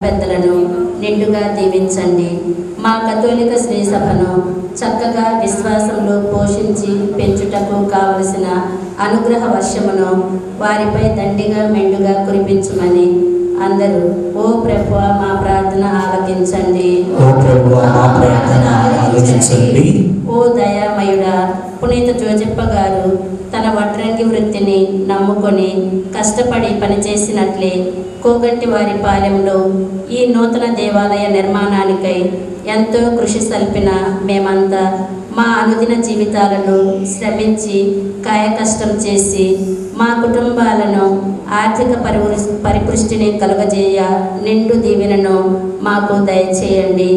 పెద్దలను నిండుగా దీవించండి. మా కథోలిక శ్రీ సభను చక్కగా విశ్వాసంలో పోషించి పెంచుటకు కావలసిన అనుగ్రహ వర్షమును వారిపై దండిగా మెండుగా కురిపించమని అందరూ ఓ ప్రభువా మా ప్రార్థన ఆలకించండి. ఓ దయామయుడా, పునీత జోజప్ప గారు తన వడ్రంగి వృత్తిని నమ్ముకొని కష్టపడి పనిచేసినట్లే కోగంటి వారి పాలెంలో ఈ నూతన దేవాలయ నిర్మాణానికై ఎంతో కృషి సల్పిన మేమంతా మా అనుదిన జీవితాలను శ్రమించి కాయకష్టం చేసి మా కుటుంబాలను ఆర్థిక పరిపుష్టిని కలుగజేయ నిండు దీవెనను మాకు దయచేయండి.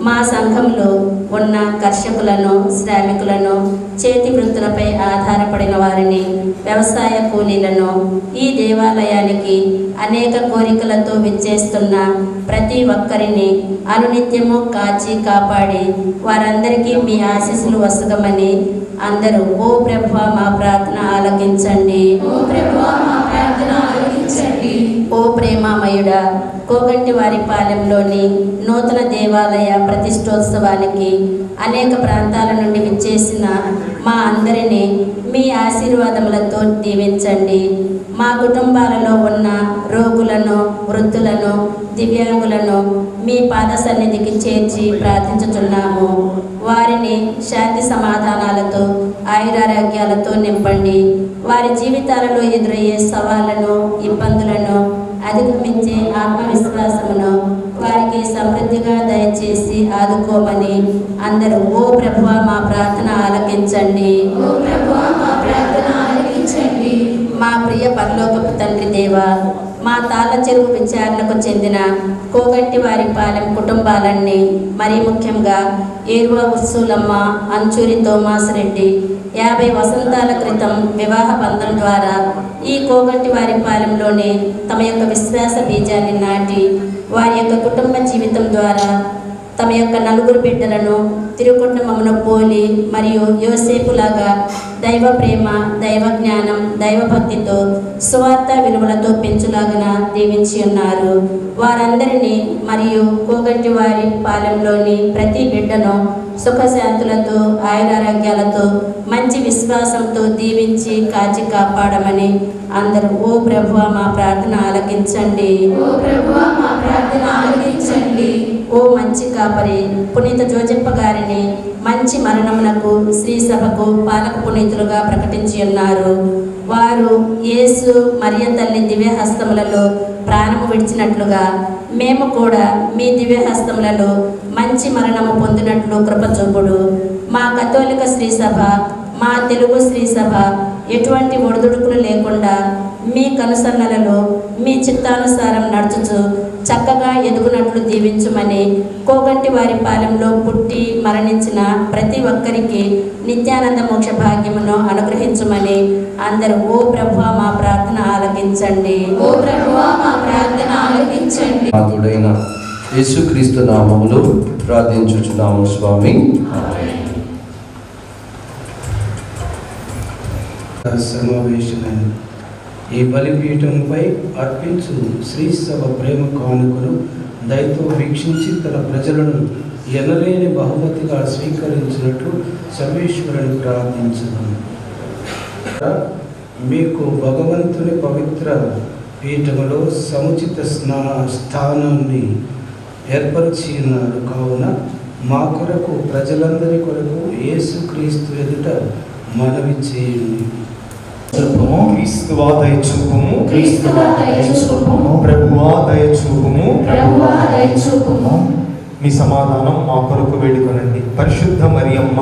మా సంఘంలో ఉన్న కర్షకులను, శ్రామికులను, చేతి వృత్తులపై ఆధారపడిన వారిని, వ్యవసాయ కూలీలను, ఈ దేవాలయానికి అనేక కోరికలతో విచ్చేస్తున్న ప్రతి ఒక్కరిని అనునిత్యము కాచి కాపాడి వారందరికీ మీ ఆశీస్సులు వసగమని అందరూ ఓ ప్రభువా మా ప్రార్థన ఆలకించండి. ఓ ప్రేమామయుడా, కోగంటి వారి పాలెంలోని నూతన దేవాలయ ప్రతిష్టోత్సవానికి అనేక ప్రాంతాల నుండి విచ్చేసిన మా అందరినీ మీ ఆశీర్వాదములతో దీవించండి. మా కుటుంబాలలో ఉన్న రోగులను, వృద్ధులను, దివ్యాంగులను మీ పాద సన్నిధికి చేర్చి ప్రార్థించుచున్నాము. వారిని శాంతి సమాధానాలతో, ఆయురారోగ్యాలతో నింపండి. వారి జీవితాలలో ఎదురయ్యే సవాళ్లను, ఇబ్బందులను అధిగమించే ఆత్మవిశ్వాసమును వారికి సమృద్ధిగా దయచేసి ఆదుకోమని అందరూ ఓ ప్రభువా మా ప్రార్థన ఆలకించండి. మా ప్రియ పరలోకపు తండ్రి దేవా, మా తాళ్ళ చెరువు విచారణకు చెందిన కోగంటి వారి పాలెం కుటుంబాలన్నీ, మరీ ముఖ్యంగా ఏరువా ఉర్సులమ్మ, అంచూరి తోమాస్ రెడ్డి 50 వసంతాల క్రితం వివాహ బంధం ద్వారా ఈ కోగంటి వారి పాలెంలోనే తమ యొక్క విశ్వాస బీజాన్ని నాటి వారి యొక్క కుటుంబ జీవితం ద్వారా తమ యొక్క 4 బిడ్డలను తిరుకుటుంబమును పోలి మరియు యోసేపులాగా దైవ ప్రేమ, దైవ జ్ఞానం, దైవభక్తితో సువార్త విలువలతో పెంచులాగన దీవించి ఉన్నారు. వారందరినీ మరియు కోగంటి వారి పాలెంలోని ప్రతి బిడ్డను సుఖశాంతులతో, ఆయురారోగ్యాలతో, మంచి విశ్వాసంతో దీవించి కాచి కాపాడమని అందరూ ఓ ప్రభువా మా ప్రార్థన ఆలకించండి. ఓ మంచి కాపరి పునీత జోజప్ప గారిని మంచి మరణమునకు శ్రీ సభకు పాలక పునీతులుగా ప్రకటించి ఉన్నారు. వారు యేసు మరియ తల్లి దివ్యహస్తములలో ప్రాణము విడిచినట్లుగా మేము కూడా మీ దివ్యహస్తములలో మంచి మరణము పొందినట్లు కృపచూపుడు. మా కథోలిక శ్రీ సభ, మా తెలుగు శ్రీ సభ ఎటువంటి ఒడిదుడుకులు లేకుండా మీ కనుసన్నలలో మీ చిత్తానుసారం నడుచుచు చక్కగా ఎదుగునట్లు దీవించుమని కోగంటి వారి పాలెంలో పుట్టి మరణించిన ప్రతి ఒక్కరికి నిత్యానంద మోక్ష భాగ్యమును అనుగ్రహించుమని అందరూ ఓ ప్రభువా మా ప్రార్థన ఆలకించండి. నాథుడైన యేసుక్రీస్తు నామములో ప్రార్థించుచున్నాము స్వామి. సమావేశమైన ఈ బలిపీఠంపై అర్పించు శ్రీ సభ ప్రేమ కానుకను దయతో వీక్షించి తన ప్రజలను ఎనలేని బహుమతిగా స్వీకరించినట్లు సర్వేశ్వరుని ప్రార్థించుదాం. మీకు భగవంతుని పవిత్ర పీఠములో సముచిత స్థానాన్ని ఏర్పరిచి ఉన్నారు. కావున మా కొరకు, ప్రజలందరి కొరకు యేసుక్రీస్తు ఎదుట మనవి చేయండి. క్రీస్తువా దయచూపుము, ప్రభువా దయచూపుము. మీ సమాధానం మా కొరకు వేడుకొనండి. పరిశుద్ధ మరియమ్మ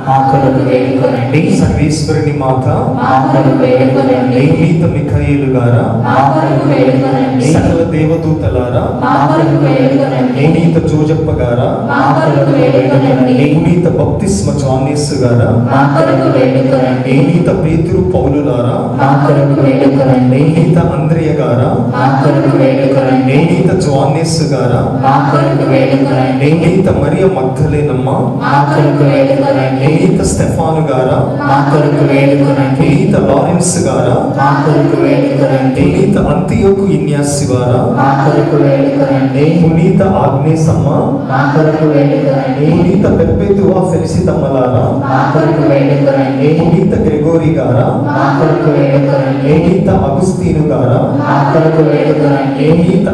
మా కొరకు వేడుకొనండి. సర్వేశ్వరుని మాత మా కొరకు వేడుకొనండి. పునీత మిఖాయేలు గారా మా కొరకు వేడుకొనండి. సకల దేవదూతలారా మా కొరకు వేడుకొనండి. పునీత జోజప్ప గారా మా కొరకు వేడుకొనండి. పునీత బప్తిస్మ జానేస్ గారా మా కొరకు వేడుకొనండి. పునీత పేతురు పౌలులారా మా కొరకు వేడుకొనండి. పునీత అంద్రియ గారా మా కొరకు వేడుకొనండి. పునీత జానేస్ గారా మా కొరకు వేడుకొనండి. పునీత మరియ మగ్దలేనమ్మ మా కొరకు వేడుకొనండి. పునీత స్టెఫాను గారా, మా కొరకు వేడుకొనండి. పునీత లారెన్స్ గారా, మా కొరకు వేడుకొనండి. పునీత అంతియోకు ఇన్యాసి వారా, మా కొరకు వేడుకొనండి. పునీత ఆగ్నేసమ్మ, మా కొరకు వేడుకొనండి. పునీత పెర్పెతువా ఫెలిసితమ్మలారా, మా కొరకు వేడుకొనండి. పునీత గ్రెగోరి గారా, మా కొరకు వేడుకొనండి. పునీత అగుస్తీను గారా, మా కొరకు వేడుకొనండి. పునీత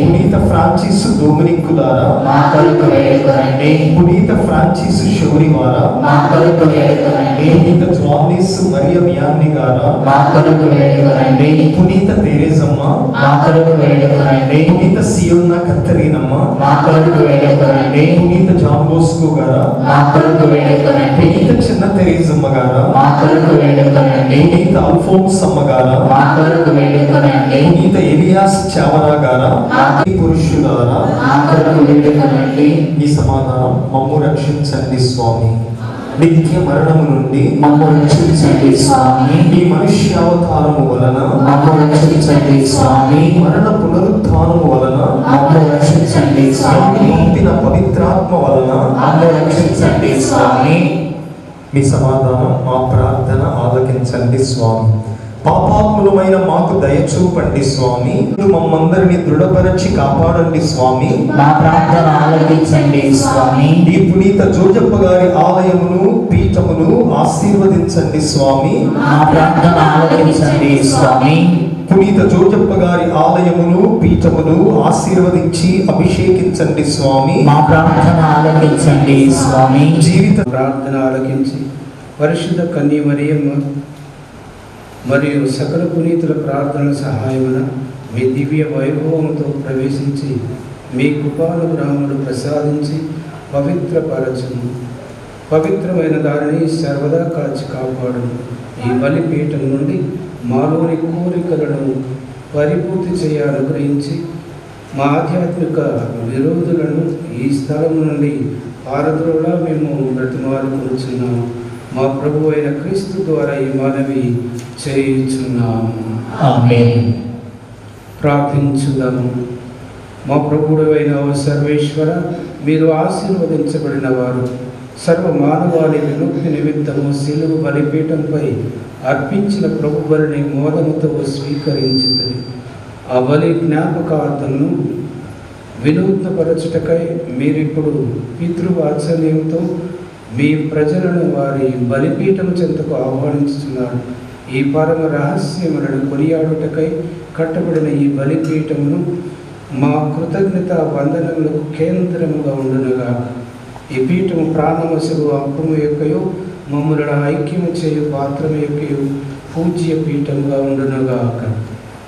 పునీత ఫ్రాన్సిస్ డొమినిక్కులారా, మా కొరకు వేడుకొనండి. పునీత ఫ్రాన్సిస్ షౌరి వారా, మా కొరకు వేడుకొనండి. పునీత జానిస్ మరియ మియాన్ని గారా, మా కొరకు వేడుకొనండి. పునీత తెరేజమ్మ, మా కొరకు వేడుకొనండి. పునీత సియోనా కత్తరీనమ్మ, మా కొరకు వేడుకొనండి. పునీత జాన్ బోస్కో గారా, మా కొరకు వేడుకొనండి. పునీత చిన్న తెరేజమ్మ గారా, మా కొరకు వేడుకొనండి. పునీత అల్ఫోన్స్ అమ్మ గారా, మా కొరకు వేడుకొనండి. పునీత ఎలియాస్ చావరా గారా, ఈ పురుషులారా, మా కొరకు వేడుకొనండి. ఈ సమాధానం మమ్ము రక్షించండి స్వామి. నిత్య మరణము నుండి మమ్ము రక్షించండి స్వామి. ఈ మనుష్యావతారము వలన మమ్ము రక్షించండి స్వామి. మరణ పునరుత్థానము వలన మమ్ము రక్షించండి స్వామి. పంపిన పవిత్రాత్మ వలన మమ్ము రక్షించండి స్వామి. మీ సమాధానం మా ప్రార్థన ఆలకించండి స్వామి. పాపాత్ములమైన మాకు దయచూపండి స్వామి. మమ్మందరిని దృఢపరచి కాపాడండి స్వామి. మా ప్రార్థన ఆలకించండి స్వామి. ఈ పునీత జోజప్ప గారి ఆలయమును పీఠమును ఆశీర్వదించండి స్వామి. మా ప్రార్థన ఆలకించండి స్వామి. పునీత జోజప్ప గారి ఆలయమును పీఠమును ఆశీర్వదించి అభిషేకించండి స్వామి. మా ప్రార్థన ఆలకించండి స్వామి. జీవిత ప్రార్థన ఆలకించి పరిశుద్ధ కన్య మరియమ్మ మరియు సకల పునీతుల ప్రార్థనల సహాయమున మీ దివ్య వైభవంతో ప్రవేశించి మీ కృపానుగ్రహములు ప్రసాదించి పవిత్రపరచును. పవిత్రమైన దానిని సర్వదా కాచి కాపాడు. ఈ బలిపీఠం నుండి మాలోని కోరికలను పరిపూర్తి చేయ అనుగ్రహించి మా ఆధ్యాత్మిక విరోధులను ఈ స్థలం నుండి పారద్రోలా మేము బ్రతిమాలుకొనుచున్నాము. మా ప్రభు అయిన క్రీస్తు ద్వారా ఈ మనవి చేయుచున్నాము. ఆమేన్. ప్రార్థించుదాము. మా ప్రభువు అయిన సర్వేశ్వర, మీరు ఆశీర్వదించబడిన వారు. సర్వ మానవాళి విముక్తి నిమిత్తము సిలువ బలిపీఠంపై అర్పించిన ప్రభు బలిని మోదముతో స్వీకరించింది. ఆ బలి జ్ఞాపకార్థను వినూత్నపరచుటకై మీరిప్పుడు పితృవాత్సల్యంతో మీ ప్రజలను వారి బలిపీఠం చెంతకు ఆహ్వానించుతున్నారు. ఈ పరమ రహస్యములను కొనియాడుటకై కట్టబడిన ఈ బలిపీఠమును మా కృతజ్ఞత వందనములకు కేంద్రముగా ఉండునుగా. ఈ పీఠము ప్రాణవశుడు అప్పము యొక్కయో మమ్ములను ఐక్యము చేయు పాత్రము యొక్కయో పూజ్య పీఠముగా ఉండునుగాక.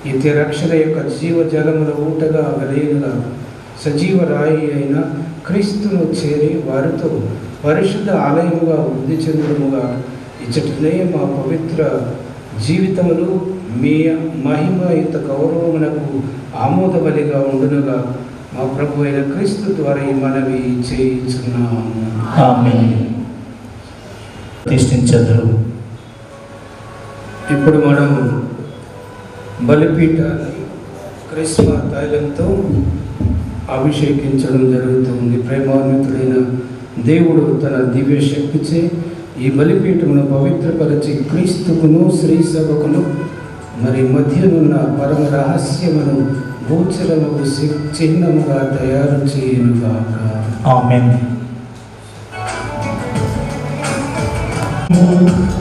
నిత్య రక్షణ యొక్క జీవజలముల ఊటగా వెలయునుగా. సజీవ రాయి అయిన క్రీస్తును చేరి వారితో పరిశుద్ధ ఆలయముగా వృద్ధి చెందుముగా. ఇచ్చటనే మా పవిత్ర జీవితములు మీ మహిమయుత గౌరవమునకు ఆమోదబలిగా ఉండునుగా. మా ప్రభు అయిన క్రీస్తు ద్వారా ఈ మనవి చేయుచున్నాము. ఆమేన్. ప్రతిష్ఠించదురు. ఇప్పుడు మనము బలిపీఠాన్ని క్రిస్మ తైలంతో అభిషేకించడం జరుగుతుంది. ప్రేమాన్వితుడైన దేవుడు తన దివ్య శక్తిచే ఈ బలిపీఠమును పవిత్రపరిచి క్రీస్తుకును శ్రీ సభకును మరి మధ్యనున్న పరమ రహస్యమును గోచరముకు చిహ్నముగా తయారు చేయునుగాక. ఆమేన్.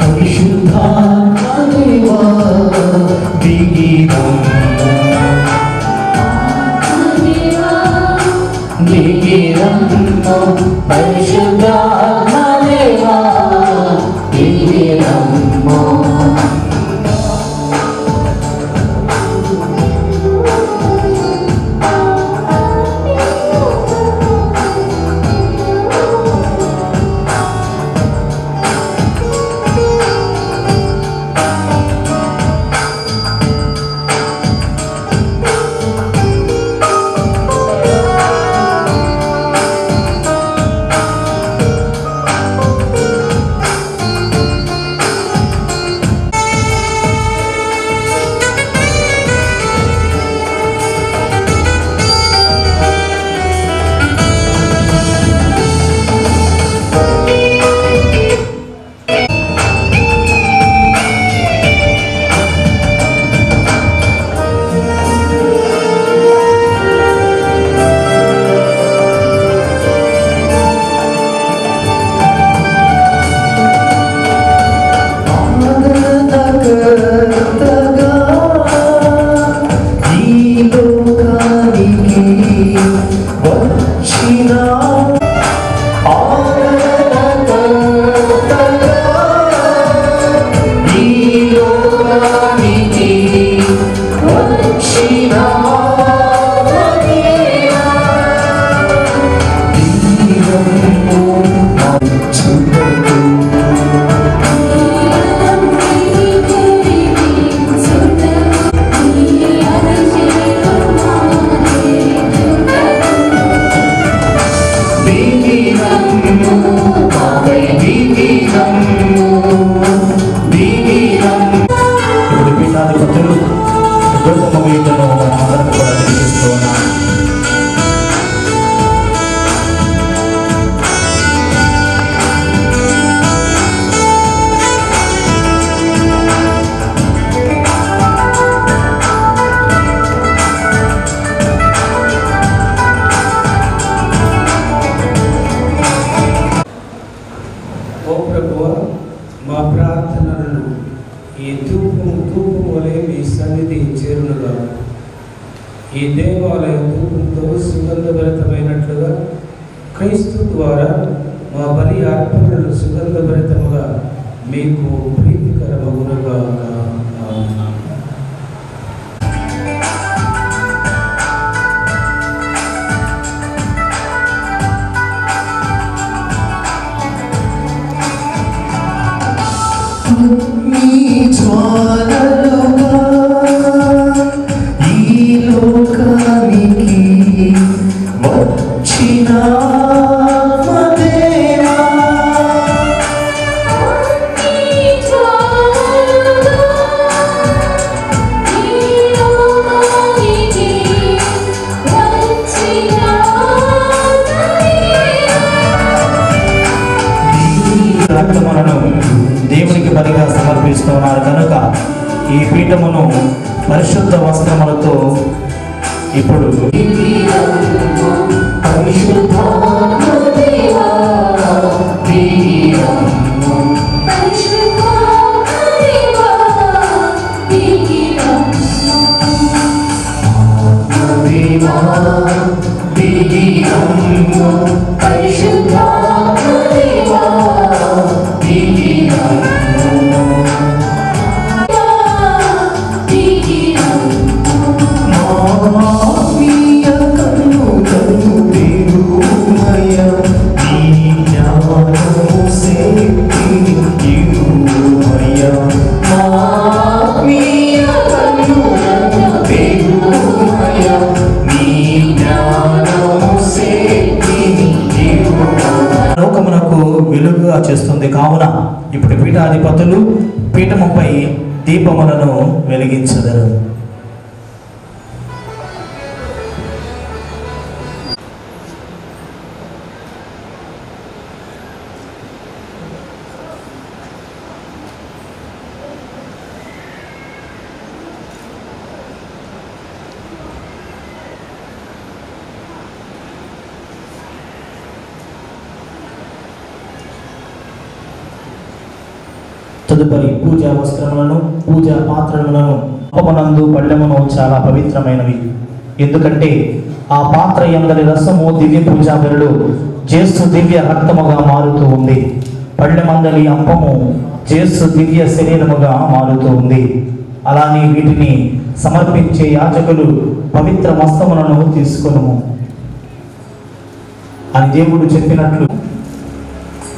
పరిశుద్ధాత్మదేవా దిగిరమ్ము, దిగిరమ్ము పరిశుద్ధాత్మదేవా దిగిరమ్ము. వచ్చిన ఆదరణకర్తగా ఈ లోకానికి వచ్చిన మదీనా దీవెనలు చూడకు ఇప్పుడు పీఠాధిపతులు గౌతమ వీటను అందరం కూడా తెలియజేస్తూ ఉన్నాం. ఓ ప్రభువా, మా ప్రార్థనలను ఈ ధూపం వలె మీ సన్నిధి చేరునుగా. ఈ దేవాలయ ధూపంతో సుగంధభరితమైనట్లుగా క్రీస్తు ద్వారా మా బలి అర్పణలు సుగంధభరితముగా మీకు ప్రీతికరమగునుగా. జ్వాలలుగా ఈ లోకానికి వచ్చిన మదీనా రక్తములను దేవునికి బలిగా సమర్పిస్తున్నారు కనుక ఈ పీఠమును పరిశుద్ధ వస్త్రములతో ఇప్పుడు లోకమునకు వెలుగుగా చేస్తుంది. కావున ఇప్పుడు పీఠాధిపతులు పీఠముపై దీపములను వెలిగించెదరు. తదుపరి పూజా వస్త్రములను, పూజా పాత్రలను అప్పమనందు పళ్ళెమును చాలా పవిత్రమైనవి. ఎందుకంటే ఆ పాత్ర ఎందరి రసము దివ్య పూజా బలులు జేసు దివ్య రక్తముగా మారుతూ ఉంది. పళ్ళెమందలి అప్పము జేసు దివ్య శరీరముగా మారుతూ ఉంది. అలానే వీటిని సమర్పించే యాజకులు పవిత్ర వస్త్రములను తీసుకొనుము అని దేవుడు చెప్పినట్లు.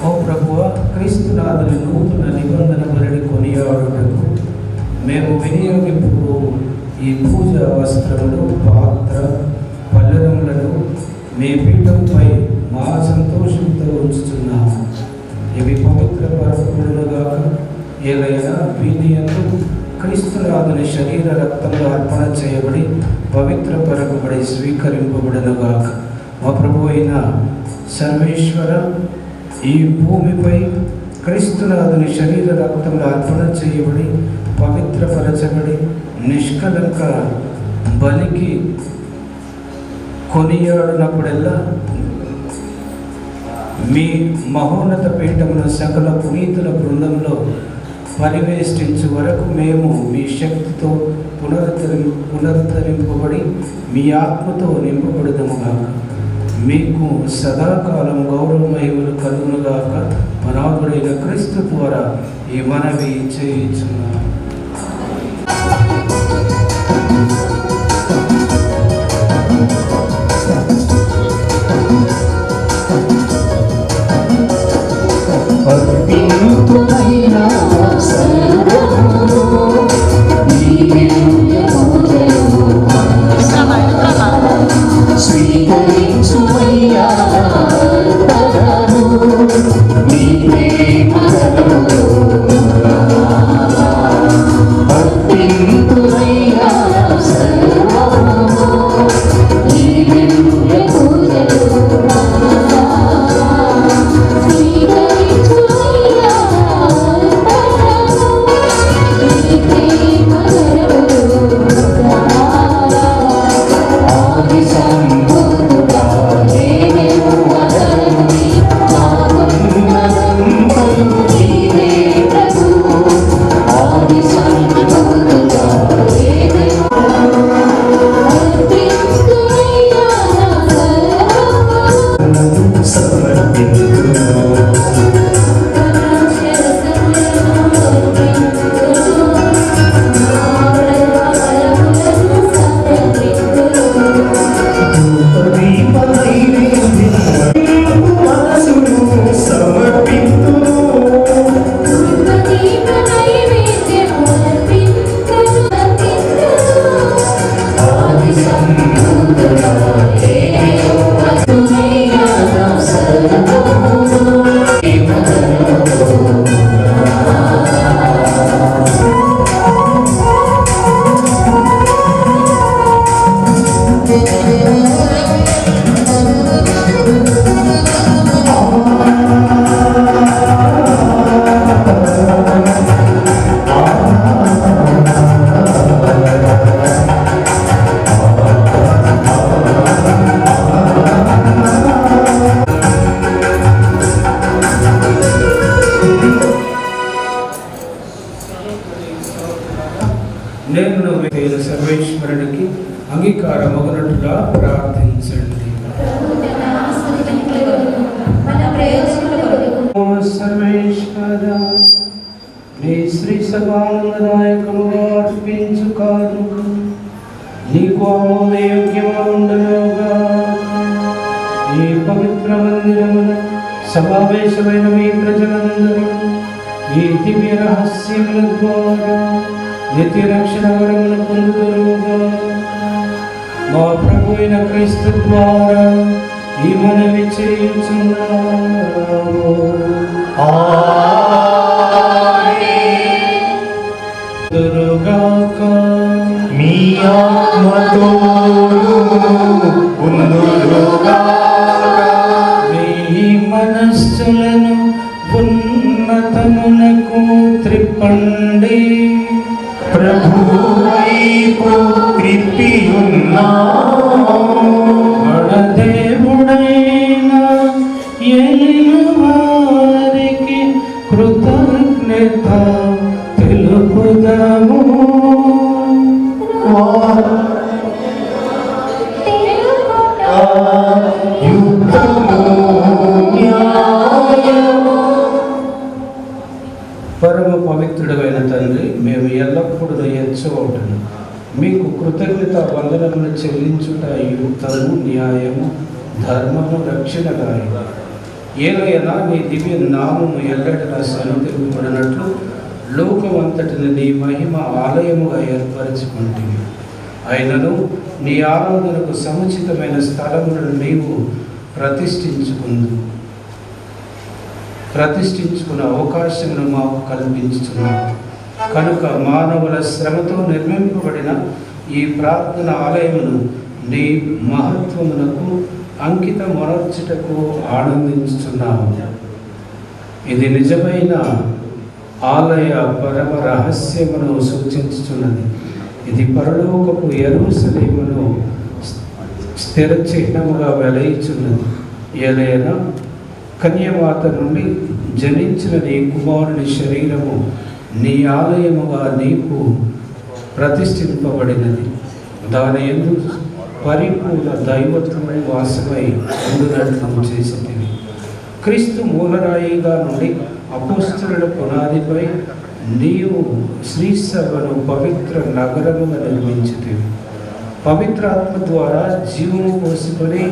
ఓ ప్రభువా, క్రీస్తునాథుని నూతన నిబంధన బలిని కొనియాడుటకు మేము వినియోగింపు ఈ పూజా వస్త్రములు, పాత్ర, పల్లెములను మీ పీఠంపై మా సంతోషంతో ఉంచుతున్నాము. ఇవి పవిత్ర పరపులుగాక ఏదైనా వీటి యందు క్రీస్తునాథుని శరీర రక్తంలో అర్పణ చేయబడి పవిత్రపరచబడి స్వీకరింపబడునుగాక. మా ప్రభు అయిన సర్వేశ్వర, ఈ భూమిపై క్రీస్తునాథుని శరీర రక్తంలో అర్పణ చేయబడి పవిత్రపరచబడి నిష్కలంక బలికి కొనియాడినప్పుడల్లా మీ మహోన్నత పీఠమున సకల పునీతుల బృందంలో పరివేష్టించు వరకు మేము మీ శక్తితో పునరుద్ధరింపబడి మీ ఆత్మతో నింపబడుదముగాక. మీకు సదాకాలం గౌరవ మహిమలు కలుగునుగాక. మనాథుడైన క్రీస్తు ద్వారా ఈ మనవి చేయుచున్నాను. నేను సర్వేశ్వరుడికి అంగీకారమగునట్టుగా ప్రార్థించండి. సర్వేశ్వర, నీ శ్రీ సభానందనాయకముగా అర్పించు కాదు నీకు ఆమోదయోగ్యమా ఉండనుగా. ఈ పవిత్ర మందిరమున సమావేశమైన మీ ప్రజలందరూ ఈ దివ్య రహస్యముల ద్వారా నిత్య రక్షణ వరమును పొందుదురుగా. మా ప్రభు అయిన క్రీస్తు ద్వారా ఈ మనవి చేయుచున్నాము. దురుగాక మీ ఆత్మతోను ఉందురుగాక. మీ మనస్సులను ఉన్నతమునకు త్రిప్పండి. ప్రభువైపు త్రిప్పియున్నాము. మన దేవుడైన యేహోవాకి కృతజ్ఞత తెలుపుదాము. పరమ పవిత్రుడైన తండ్రి, మేము ఎల్లప్పుడూ ఎచ్చోటను మీకు కృతజ్ఞత వందనములు చెల్లించుట యుక్తము, న్యాయము, ధర్మము, రక్షణదాయి. ఏలైనా నీ దివ్య నామము ఎల్లటిలా సన్నిధింపబడినట్లు లోకమంతటిని నీ మహిమ ఆలయముగా ఏర్పరచుకుంటుంది. అయినను నీ ఆరాధనకు సముచితమైన స్థలములను నీవు ప్రతిష్ఠించుకున్న అవకాశమును మాకు కల్పించుతున్నావు. కనుక మానవుల శ్రమతో నిర్మింపబడిన ఈ ప్రార్థన ఆలయమును నీ మహత్వమునకు అంకితమొనర్చుటకు ఆనందించుతున్నాము. ఇది నిజమైన ఆలయ పరమ రహస్యమును సూచించుతున్నది. ఇది పరలోకపు యెరూషలేమును స్థిర చిహ్నముగా వెలయిచున్నది. ఏలైనా కన్యమాత నుండి జనించిన నీ కుమారుని శరీరము నీ ఆలయముగా నీకు ప్రతిష్ఠింపబడినది. దాని యందు పరిపూర్ణ దైవత్వమై వాసమై ఉండునట్లు చేసితివి. క్రీస్తు మూలరాయిగా నుండి అపోస్తలుల పునాదిపై నీవు శ్రీసభను పవిత్ర నగరముగా నిర్మించితివి. పవిత్రాత్మ ద్వారా జీవము పోసుకొని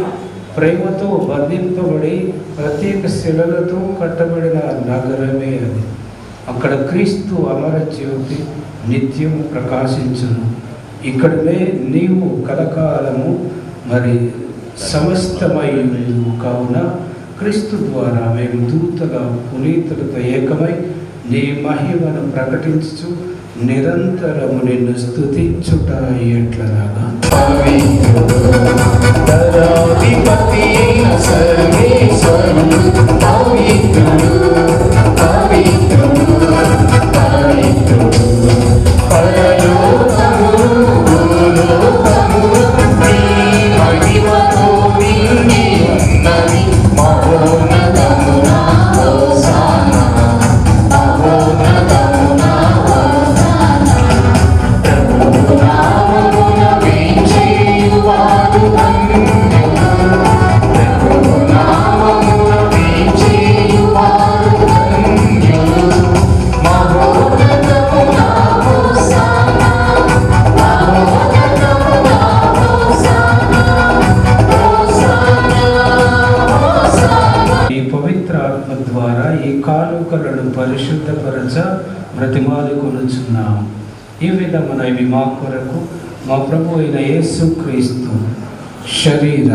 ప్రేమతో బంధింపబడి ప్రత్యేక శిలలతో కట్టబడిన నగరమే అది. అక్కడ క్రీస్తు అమర జ్యోతి నిత్యం ప్రకాశించును. ఇక్కడనే నీవు కలకాలము మరి సమస్తమై కావున క్రీస్తు ద్వారా మేము దూతల పునీతులతో ఏకమై నీ మహిమను ప్రకటించు నిరంతరము నిన్ను స్తుతించుట ఎట్లనగా కానుకలను పరిశుద్ధపరచ బ్రతిమాలి కొనుచున్నాము. ఈ విధమున ఇవి మా కొరకు మా ప్రభు అయిన యేసుక్రీస్తు శరీర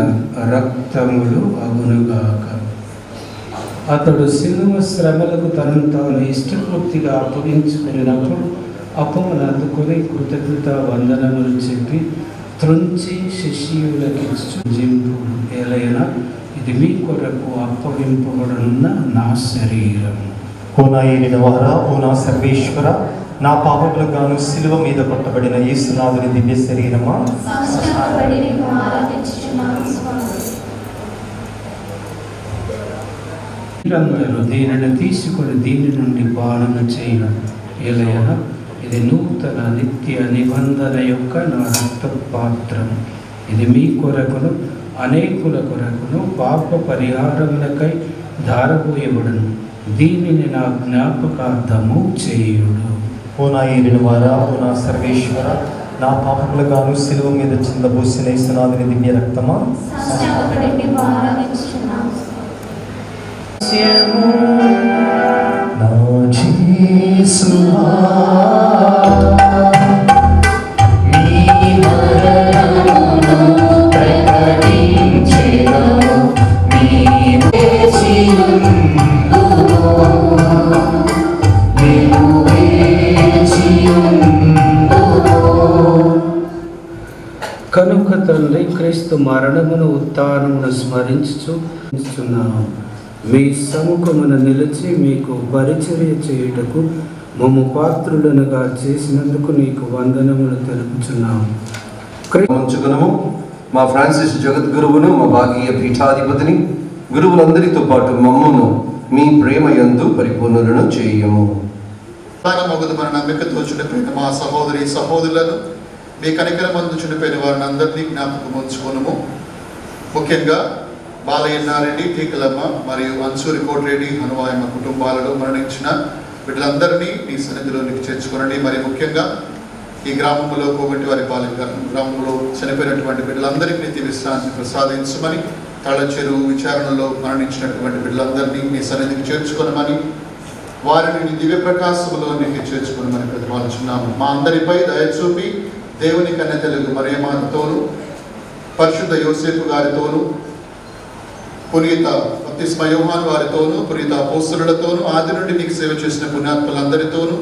రక్తములు అగునుగాక. అతడు శిలువ శ్రమలకు తనను తాను ఇష్టపూర్తిగా అప్పగించుకున్నప్పుడు అప్పమును అందుకొని కృతజ్ఞత వందనములు చెప్పి త్రుంచి శిష్యులకిచ్చు జింపుడు ఏలైనా ఇది మీ కొరకు అప్పగింపబడనున్న నా శరీరం. ఓ నా ఏలిన వారా, ఓ నా సర్వేశ్వర, నా పాపములకు గాను శిలువ మీద కొట్టబడిన యేసునాథుని దివ్య శరీరమా, మీరందరూ దీనిని తీసుకొని దీని నుండి పాలన చేయడం ఏలైనా ఇది నూతన నిత్య నిబంధన యొక్క నా రక్త పాత్రం. ఇది మీ కొరకును అనేకుల కొరకును పాప పరిహారములకై ధారపోయబడును. దీనిని నా జ్ఞాపకార్థము చేయుడు. ఓ నా ఏలిన వారా, ఓ నా సర్వేశ్వర, నా పాపములకు గాను శిలువ మీద చిందబోసిన యేసునాథుని దివ్య రక్తమా, నా యేసువా కనుక తండ్రి క్రీస్తు మరణమును ఉత్థానమును స్మరించుచున్నాను. మీ సముఖమున నిలిచి మీకు పరిచర్య చేయుటకు మమ్ము పాత్రులనుగా చేసినందుకు నీకు వందనములు తెలుపుచున్నాము. ఉంచుకునము. మా ఫ్రాన్సిస్ జగద్గురువును, మా భాగీయ పీఠాధిపతిని, గురువులందరితో పాటు మమ్మను మీ ప్రేమ యందు పరిపూర్ణులను చేయము. మొగదు మన నమ్మికతో చుండిపోయిన మా సహోదరి సహోదరులను, మీ కనికరమందు చుండిపోయిన వారిని అందరినీ జ్ఞాపకం ఉంచుకునము. ముఖ్యంగా బాలయ్యనారెడ్డి, టీకలమ్మ మరియు అన్సూరి కోటిరెడ్డి, హనుమాయమ్మ కుటుంబాలలో మరణించిన వీళ్ళందరినీ మీ సన్నిధిలోనికి చేర్చుకోనండి. మరి ముఖ్యంగా ఈ గ్రామంలో పోగొట్టి వారి పాలక గ్రామంలో చనిపోయినటువంటి బిడ్డలందరికీ నిత్య విశ్రాంతి ప్రసాదించమని, తళచెరువు విచారణలో మరణించినటువంటి బిడ్డలందరినీ మీ సన్నిధికి చేర్చుకోనమని, వారిని దివ్య ప్రకాశంలోనికి చేర్చుకోనమని ప్రతిపాదించున్నాము. మా అందరిపై దయచూపి దేవుని కన్య తెలుగు మరియమాతతోనూ, పరిశుద్ధ యోసేపు గారితోనూ, పునీత బప్తిస్మ యోహాను వారితోనూ, పునీత అపోస్తలులతోనూ, ఆది నుండి నీకు సేవ చేసిన పుణ్యాత్ములందరితోనూ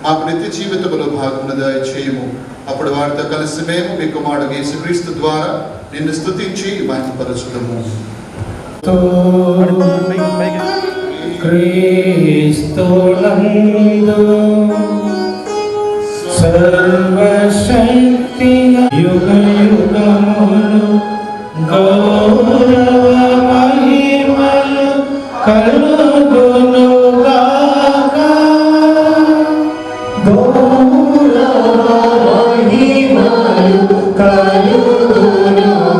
మాకు నిత్య జీవితంలో భాగమును దయచేయము. అప్పుడు వారితో కలిసి మేము మీ కుమారుడు యేసుక్రీస్తు ద్వారా నిన్ను స్తుతించి మహిమపరచుదము. క్రీస్తునందు సర్వశక్తి యుగ యుగములు గౌరవ మహిమలు కలుగునుగాక. గౌరవ మహిమలు కలుగునుగాక.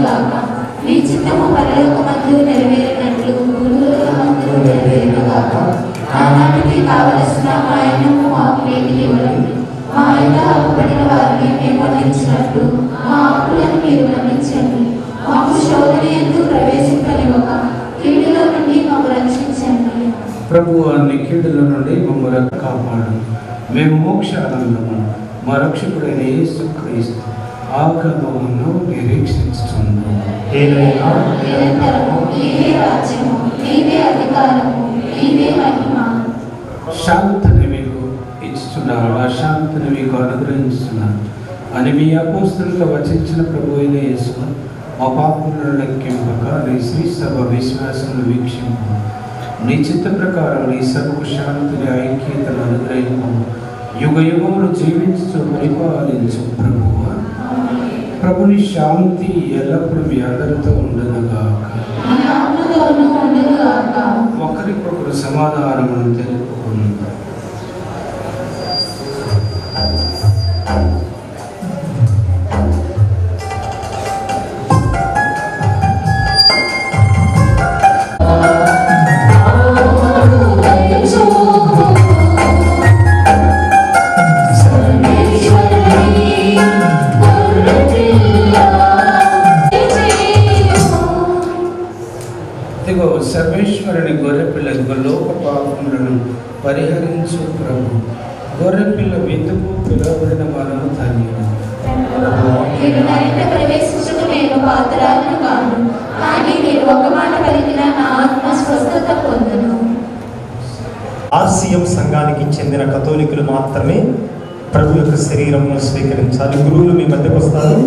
గాక. నీ చిత్తము పరలోకమందు నెరవేరినట్లు భూలోకమందు నెరవేరును గాక. నానాటికి కావలసిన ఆయనము మాకు నేటికి ఇవ్వండి. మా యొక్క అప్పుబడిన వారిని మేము మన్నించినట్లు మా అప్పులను మీరు మన్నించండి. మాకు శోధన యందు ప్రవేశింపనివ్వక కీడులో నుండి మాకు రక్షించండి. ప్రభువు అన్ని కీడుల నుండి మమ్మల్ని కాపాడు. మేము మోక్ష ఆనందము మా రక్షకుడైన యేసుక్రీస్తు ఆగమనమును నిరీక్షిస్తున్నాము. నిరంతరము నీవే రాజ్యము, నీవే అధికారము, నీవే మహిమ. శాంతిని మీకు ఇస్తున్నాను, ఆ శాంతిని మీకు అనుగ్రహిస్తున్నాను అని మీ అపోస్తలుగా వచించిన ప్రభు అయిన యేసు మా పాపములను లెక్కింపక నీ శ్రీ సభ విశ్వాసమును వీక్షింపు. నీ చిత్త ప్రకారం నీ సభకు శాంతిని ఐక్యతను అనుగ్రహింపు. యుగ యుగములు జీవించు పరిపాలించు ప్రభువు. ప్రభుని శాంతి ఎల్లప్పుడూ మీ అందరితో ఉండనుగాక. ఒకరికొకరు సమాధానమును తెలుపుకుందాం. సర్వేశ్వరుని గొర్రెపిల్ల లోక పాపములను పరిహరించు ప్రభు. గొర్రెపిల్ల విందుకు పిలువబడిన మనము ధన్యులు. ప్రవేశించుకు నేను పాత్రను కాను, కానీ మీరు ఒక మాట పలికిన నా ఆత్మ స్వస్థత పొందును. ఆర్సీఎం సంఘానికి చెందిన కథోలికులు మాత్రమే ప్రభు యొక్క శరీరమును స్వీకరించాలి. గురువులు మీ మధ్యకు వస్తారు.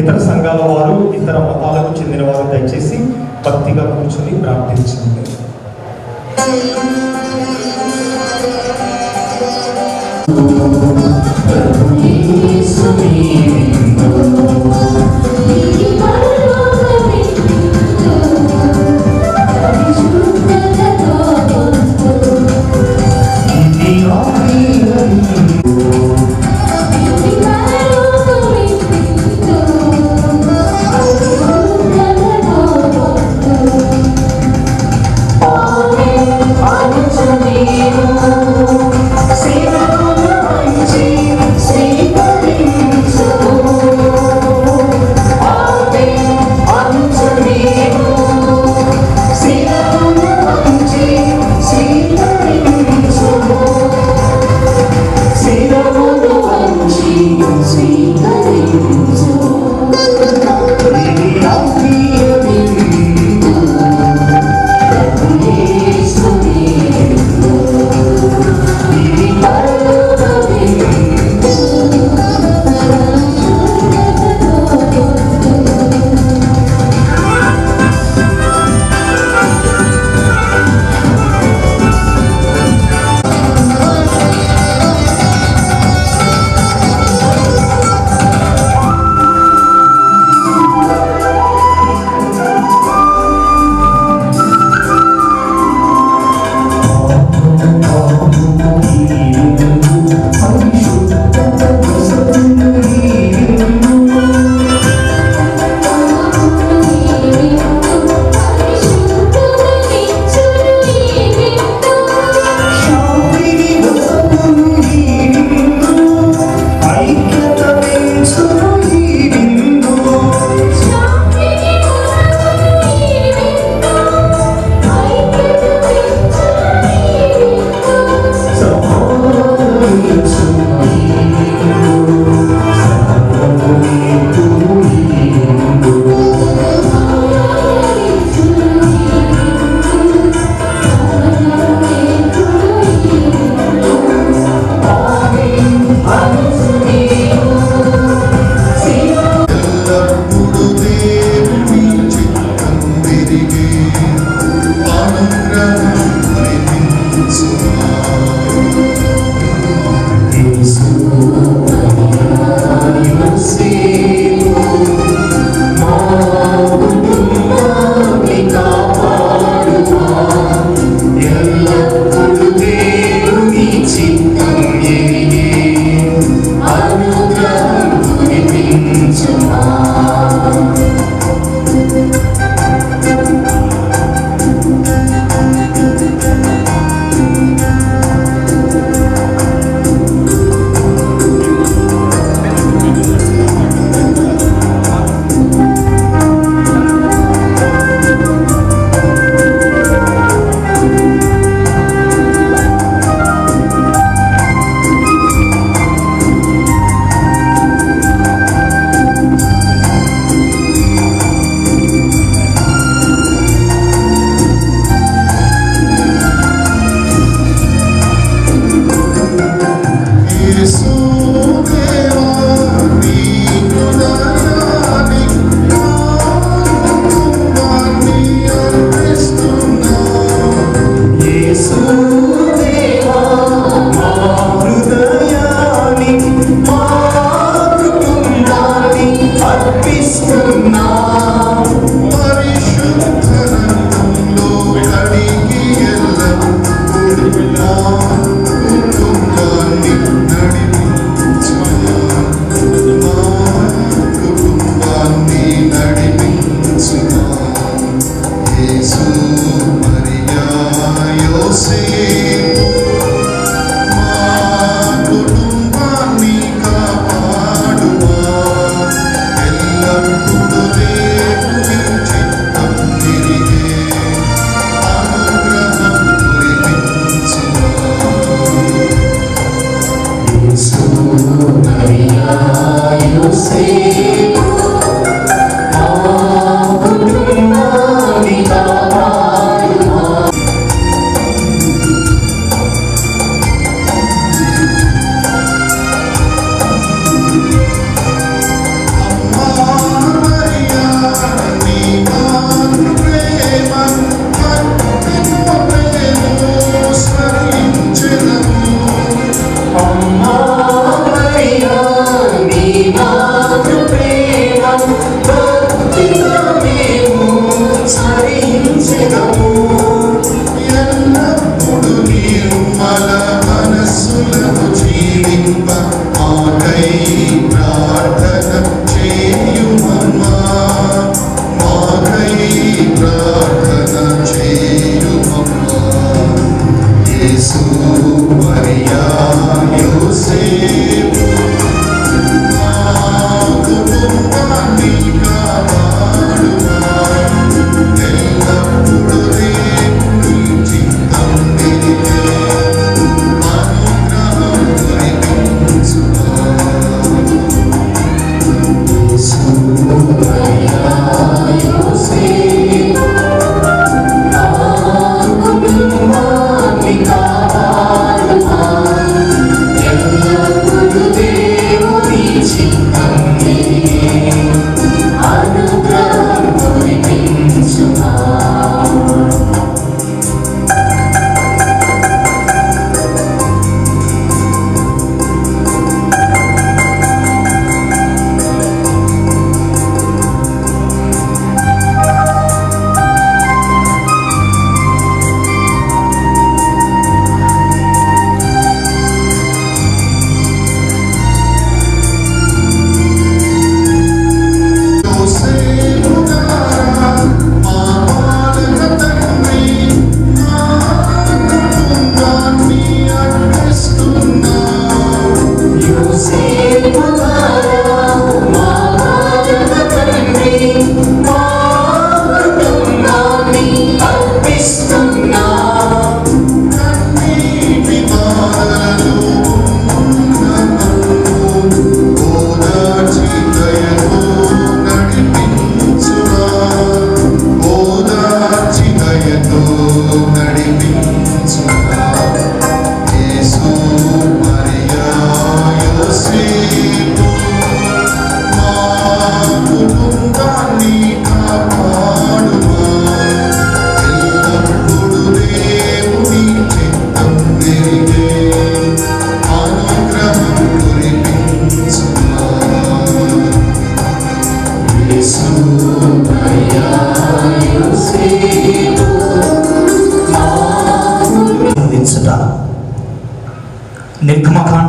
ఇతర సంఘాల వారు, ఇతర మతాలకు చెందిన వారు దయచేసి భక్తిగా కూర్చొని ప్రార్థించండి. సేవ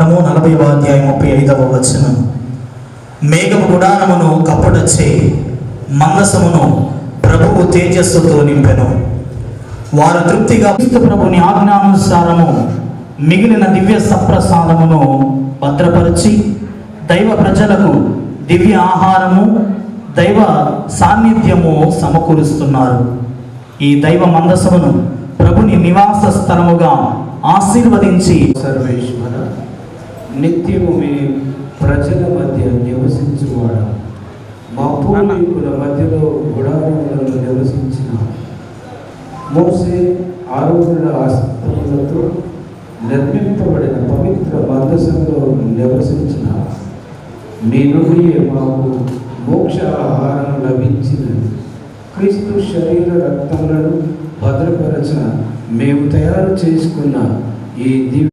గ్రంథము 40వ అధ్యాయం 35వ వచనం. మేఘము గుడారమును కప్పుడొచ్చే మందసమును ప్రభువు తేజస్సుతో నింపెను. వారు తృప్తిగా క్రీస్తు ప్రభుని ఆజ్ఞానుసారము మిగిలిన దివ్య సప్రసాదమును భద్రపరిచి దైవ ప్రజలకు దివ్య ఆహారము దైవ సాన్నిధ్యము సమకూరుస్తున్నారు. ఈ దైవ మందసమును ప్రభుని నివాస స్థలముగా ఆశీర్వదించి సర్వేశ్వర నిత్యము మీ ప్రజల మధ్య నివసించువాడ, మా పూర్వీకుల మధ్యలో గుడారములలో నివసించిన మోసే ఆరోగ్యుల ఆస్తములతో నిర్మింపబడిన పవిత్ర మందసంలో నివసించిన మీ నుండి మాకు మోక్ష ఆహారం లభించినది. క్రీస్తు శరీర రక్తములను భద్రపరచిన మేము తయారు చేసుకున్న ఈ దివ్య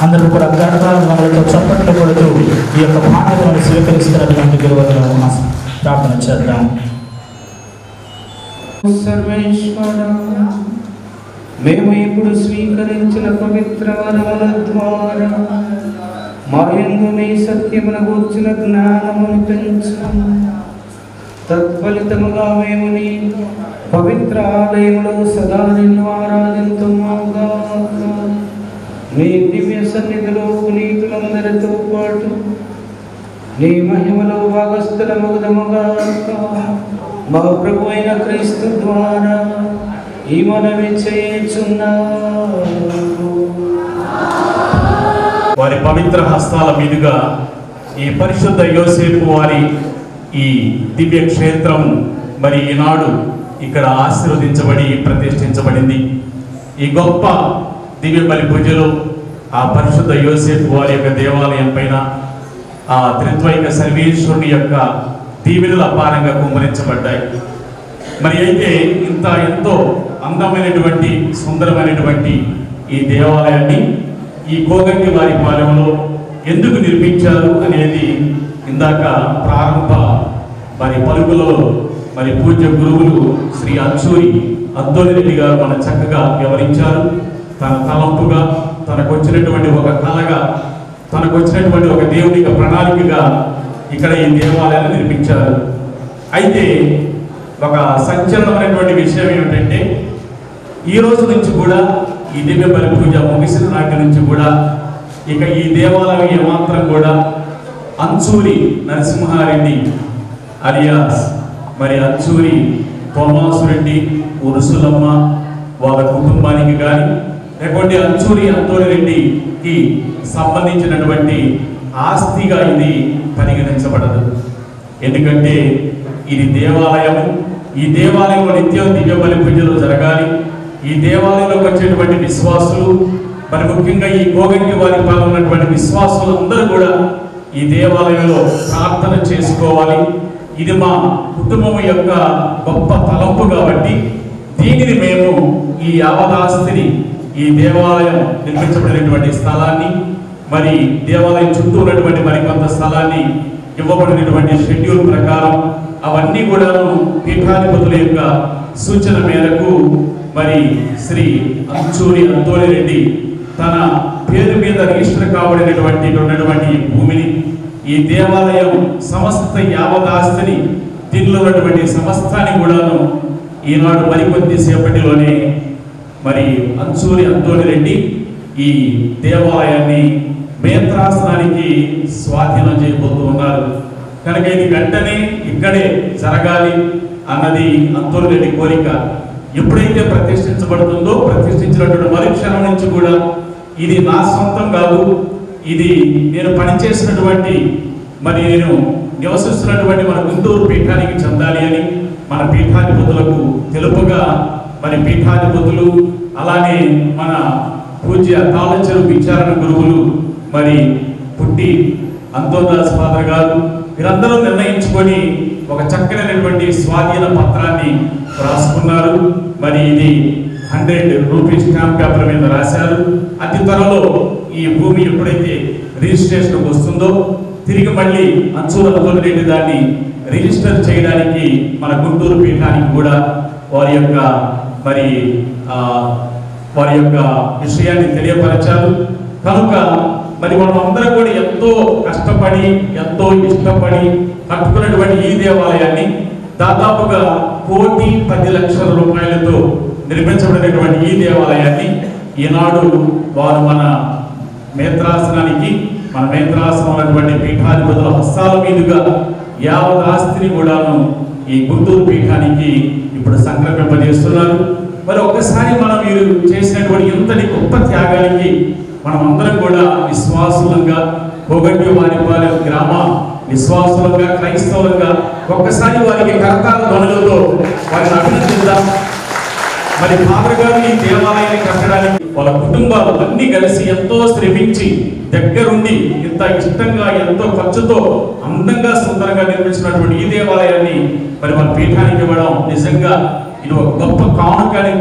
అందరూ కూడా గణకాలతో చప్పట్లు కొడుతూ ఈ యొక్క బాధ్యతను స్వీకరిస్తున్నటువంటి గురువులను ప్రార్థన చేద్దాం. సర్వేశ్వర మేము ఇప్పుడు స్వీకరించిన పవిత్ర వరముల ద్వారా మా యందు మీ సత్యమును గూర్చిన జ్ఞానమును పెంచుము. తత్ఫలితముగా మేము నీ పవిత్ర ఆలయములో సదా నిన్ను ఆరాధింతుముగా. నీ దివ్య సన్నిధిలో పునీతులందరితో పాటు నీ మహిమలో భాగస్థులమగుదముగా. మా ప్రభు అయిన క్రీస్తు ద్వారా ఈ మనవి చేయుచున్నాము. వారి పవిత్ర హస్తాల మీదుగా ఈ పరిశుద్ధ యోసేపు వారి ఈ దివ్య క్షేత్రం మరి ఈనాడు ఇక్కడ ఆశీర్వదించబడి ప్రతిష్ఠించబడింది. ఈ గొప్ప దివ్య బలి పూజలో ఆ పరిశుద్ధ యోసేపు వారి యొక్క దేవాలయం పైన ఆ త్రిత్వైక సర్వేశ్వరుని యొక్క దీవెనలు అపారంగా కుమ్మరించబడ్డాయి. మరి అయితే ఎంతో అందమైనటువంటి సుందరమైనటువంటి ఈ దేవాలయాన్ని ఈ కోగంటి వారి పాలెంలో ఎందుకు నిర్మించారు అనేది ఇందాక ప్రారంభ మరి పలుకులో మరి పూజ్య గురువులు శ్రీ అచ్చూరి అద్దోలిరెడ్డి గారు మన చక్కగా వివరించారు. తన తలంపుగా తనకు వచ్చినటువంటి ఒక కళగా తనకు వచ్చినటువంటి ఒక దేవునిక ప్రణాళికగా ఇక్కడ ఈ దేవాలయాన్ని నిర్మించారు. అయితే ఒక సంచలనమైనటువంటి విషయం ఏమిటంటే ఈ రోజు నుంచి కూడా ఈ దివ్య బలి పూజ ముగిసిన నాటి నుంచి కూడా ఇక ఈ దేవాలయం ఏమాత్రం కూడా అంచూరి నరసింహారెడ్డి అలియాస్ మరి అంచూరి తోమాసురెడ్డి ఉరుసులమ్మ వాళ్ళ కుటుంబానికి కానీ లేకపోతే అంచూరి అంతోలిరెడ్డికి సంబంధించినటువంటి ఆస్తిగా ఇది పరిగణించబడదు. ఎందుకంటే ఇది దేవాలయము. ఈ దేవాలయంలో నిత్యం దివ్య బలి పూజలు జరగాలి. ఈ దేవాలయంలోకి వచ్చేటువంటి విశ్వాసులు మరి ముఖ్యంగా ఈ కోగంటి వారి పాలన ఉన్నటువంటి విశ్వాసులు అందరూ కూడా ఈ దేవాలయంలో ప్రార్థన చేసుకోవాలి. ఇది మా కుటుంబం యొక్క గొప్ప తలంపు కాబట్టి దీనిని మేము ఈ యావదాస్తిని ఈ దేవాలయం నిర్మించబడినటువంటి స్థలాన్ని మరి దేవాలయం చుట్టూ ఉన్నటువంటి మరికొంత స్థలాన్ని ఇవ్వబడినటువంటి షెడ్యూల్ ప్రకారం అవన్నీ కూడా పీఠాధిపతుల యొక్క సూచన మేరకు మరి శ్రీ అంచూరి అంతోలిరెడ్డి తన పేరు మీద రిజిస్టర్ కాబడినటువంటి ఇక్కడ ఉన్నటువంటి ఈ భూమిని ఈ దేవాలయం సమస్త యావదాస్తిని దీనిలో ఉన్నటువంటి సమస్తాన్ని కూడాను ఈనాడు మరికొద్ది సేపటిలోనే మరి అంచూరి అంతోలిరెడ్డి ఈ దేవాలయాన్ని మేత్రాసనానికి స్వాధీనం చేయబోతూ ఉన్నారు. కనుక ఇది వెంటనే ఇక్కడే జరగాలి అన్నది అంతోలిరెడ్డి కోరిక. ఎప్పుడైతే ప్రతిష్ఠించబడుతుందో ప్రతిష్ఠించినటువంటి మరుక్షణం నుంచి కూడా ఇది నా సొంతం కాదు, ఇది నేను పనిచేసినటువంటి మరి నేను నివసిస్తున్నటువంటి మన గుంటూరు పీఠానికి చెందాలి అని మన పీఠాధిపతులకు తెలుపుగా మరి పీఠాధిపతులు, అలానే మన పూజ్య తాళచెరువు విచారణ గురువులు మరి పుట్టి అంతోదాస్ ఫాదర్ గారు వీరందరూ నిర్ణయించుకొని ఒక చక్కనైనటువంటి స్వాధీన పత్రాన్ని రాసుకున్నారు. మరి ఇది 100 రూపీస్ స్టాంప్ పేపర్ మీద రాశారు. అతి త్వరలో ఈ భూమి ఎప్పుడైతే రిజిస్ట్రేషన్కి వస్తుందో తిరిగి మళ్ళీ అంచూరు రెడ్డి దాన్ని రిజిస్టర్ చేయడానికి మన గుంటూరు పీఠానికి కూడా వారి యొక్క విషయాన్ని తెలియపరిచారు. కనుక మరి మనం అందరం కూడా ఎంతో కష్టపడి ఎంతో ఇష్టపడి కట్టుకున్నటువంటి ఈ దేవాలయాన్ని దాదాపుగా 1,10,00,000 రూపాయలతో నిర్మించబడినటువంటి ఈ దేవాలయాన్ని ఈనాడు వారు మన మేత్రాసనానికి, మన మేత్రాసనం ఉన్నటువంటి పీఠాధిపతుల హస్తాల మీదుగా యావత్ ఆస్తిని కూడాను ఈ గుంటూరు పీఠానికి ఇప్పుడు సంక్రమింపజేస్తున్నారు. మరి ఒక్కసారి మనం మీరు చేసినటువంటి ఇంతటి గొప్ప త్యాగానికి మనం అందరం కూడా విశ్వాసులంగా, కోగంటి వారిపాలెం గ్రామ విశ్వాసులంగా, క్రైస్తవులంగా ఒక్కసారి వారికి కరతాళ ధ్వనులతో వారిని అభినందిద్దాం. మరి ఫాదర్ గారు ఈ దేవాలయాన్ని కట్టడానికి వాళ్ళ కుటుంబాలు అన్ని కలిసి ఎంతో శ్రమించి దగ్గరుండి ఇంత ఇష్టంగా ఎంతో ఖర్చుతో అందంగా సుందరంగా నిర్మించినటువంటి ఈ దేవాలయాన్ని మరి మన పీఠానికి ఇవ్వడం నిజంగా ఇది ఒక గొప్ప కానుకని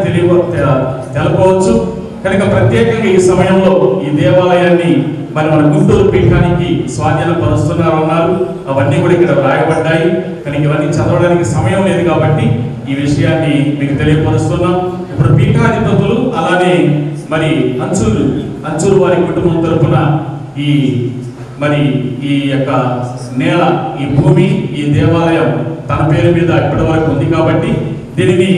తెలపవచ్చు. కనుక ప్రత్యేకంగా ఈ సమయంలో ఈ దేవాలయాన్ని మరి మన గుంటూరు పీఠానికి స్వాధీనపరుస్తున్నారు అన్నారు. అవన్నీ కూడా ఇక్కడ రాయబడ్డాయి. కనుక ఇవన్నీ చదవడానికి సమయం లేదు కాబట్టి ఈ విషయాన్ని మీకు తెలియపరుస్తున్నాం. ఇప్పుడు పీఠాధిపతులు అలానే మరి అంచూరు వారి కుటుంబం తరపున ఈ యొక్క నేల, ఈ భూమి, ఈ దేవాలయం తన పేరు మీద ఇప్పటి వరకు ఉంది కాబట్టి దీనిని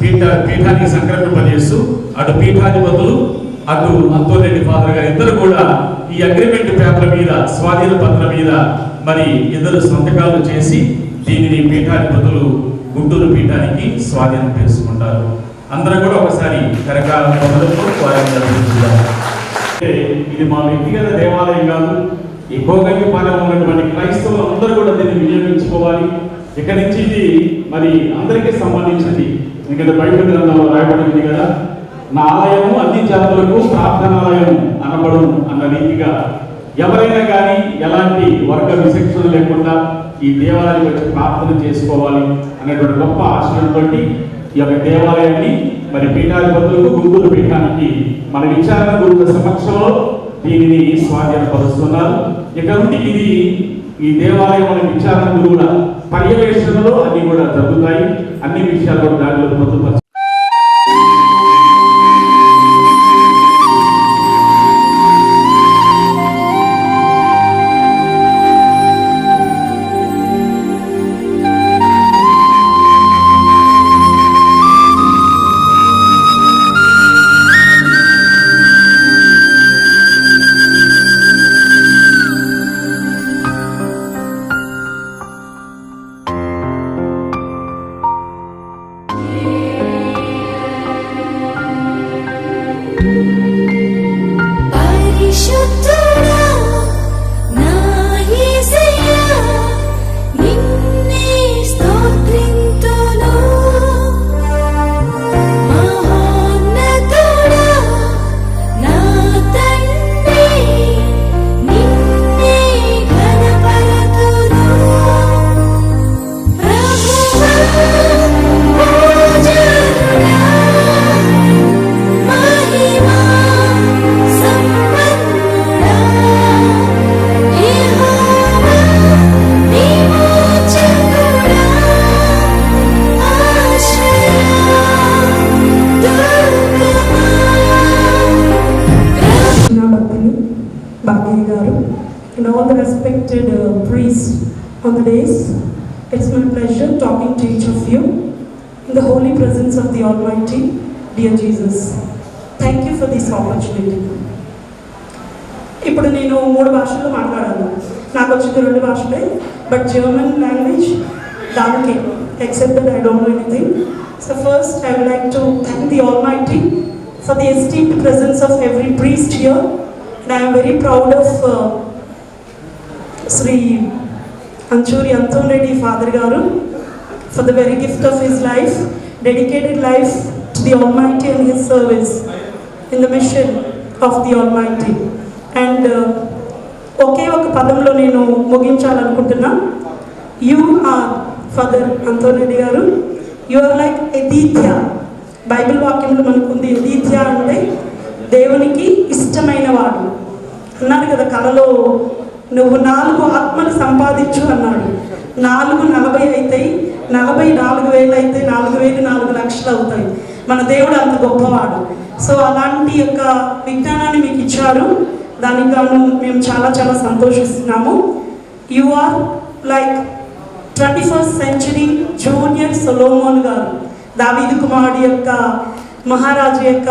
పీఠానికి సంక్రమింపజేస్తూ అటు పీఠాధిపతులు అటు అంతోరెడ్డి ఫాదర్ గారు ఇద్దరు కూడా ఈ అగ్రిమెంట్ పేపర్ మీద, స్వాధీన పత్రం మీద మరి ఇద్దరు సంతకాలు చేసి దీనిని పీఠాధిపతులు గుంటూరు పీఠానికి స్వాధీనం చేసుకుంటారు. అందరూ కూడా ఒకసారి కరకాల ఇది మా వ్యక్తిగత దేవాలయం కాదు. ఈ కోగంటి పాలెంలో ఉన్నటువంటి క్రైస్తవులు అందరూ కూడా దీన్ని వినియోగించుకోవాలి. ఇక్కడి నుంచి ఇది మరి అందరికీ సంబంధించింది. ఇక్కడ బైబిల్ గ్రంథంలో రాయబడింది కదా, నా ఆలయము అన్ని జాతులకు ప్రార్థనాలయం అనబడును అన్న రీతిగా ఎవరైనా కానీ ఎలాంటి వర్గ విచక్షణ లేకుండా ఈ దేవాలయానికి వచ్చి ప్రార్థన చేసుకోవాలి అనేటువంటి గొప్ప ఆశయంతో ఈ యొక్క దేవాలయాన్ని మరి పీఠాధిపతులకు, గుంటూరు పీఠానికి మన విచారణ గురువుల సమక్షంలో దీనిని స్వాధీనపరుస్తున్నారు. ఇక నుండి ఇది ఈ దేవాలయం మన విచారణ గురువుల పర్యవేక్షణలో అన్ని కూడా జరుగుతాయి. అన్ని విషయాలు కూడా దానిలో పొందుపరచారు. And all the respected priests on the days, it's my pleasure talking to each of you in the holy presence of the Almighty, dear Jesus. Thank you for this opportunity. ఇప్పుడు నేను 3 భాషల్లో మాట్లాడాను. నాకు వచ్చింది 2 భాషలే, బట్ జర్మన్ లాంగ్వేజ్ దానికే, except that I don't know anything. So first I would like to thank the Almighty for the esteemed presence of every priest here. And I am very proud of Sri Anchuri Anton Reddy Father Garu for the very gift of his life, dedicated life the Almighty and His service in the mission of the Almighty. And ఒకే ఒక పదంలో నేను ముగించాలనుకుంటున్నా. You or father అంతోనెడ్డి గారు, you are like ఎదీథ్య. Bible వాక్యంలో మనకుంది ఎదీథ్య అంటే దేవునికి ఇష్టమైన వాడు అన్నాడు కదా. కళలో నువ్వు 4 ఆత్మలు సంపాదించు అన్నాడు. 4 40 అవుతాయి, 44,000 అయితే 4,000 4 లక్షలు అవుతాయి. మన దేవుడు అంత గొప్పవాడు. సో అలాంటి యొక్క విజ్ఞానాన్ని మీకు ఇచ్చారు. దానికి గాను మేము చాలా చాలా సంతోషిస్తున్నాము. You are like 21st century junior Solomon గారు, దావీదు కుమారుడి యొక్క మహారాజు యొక్క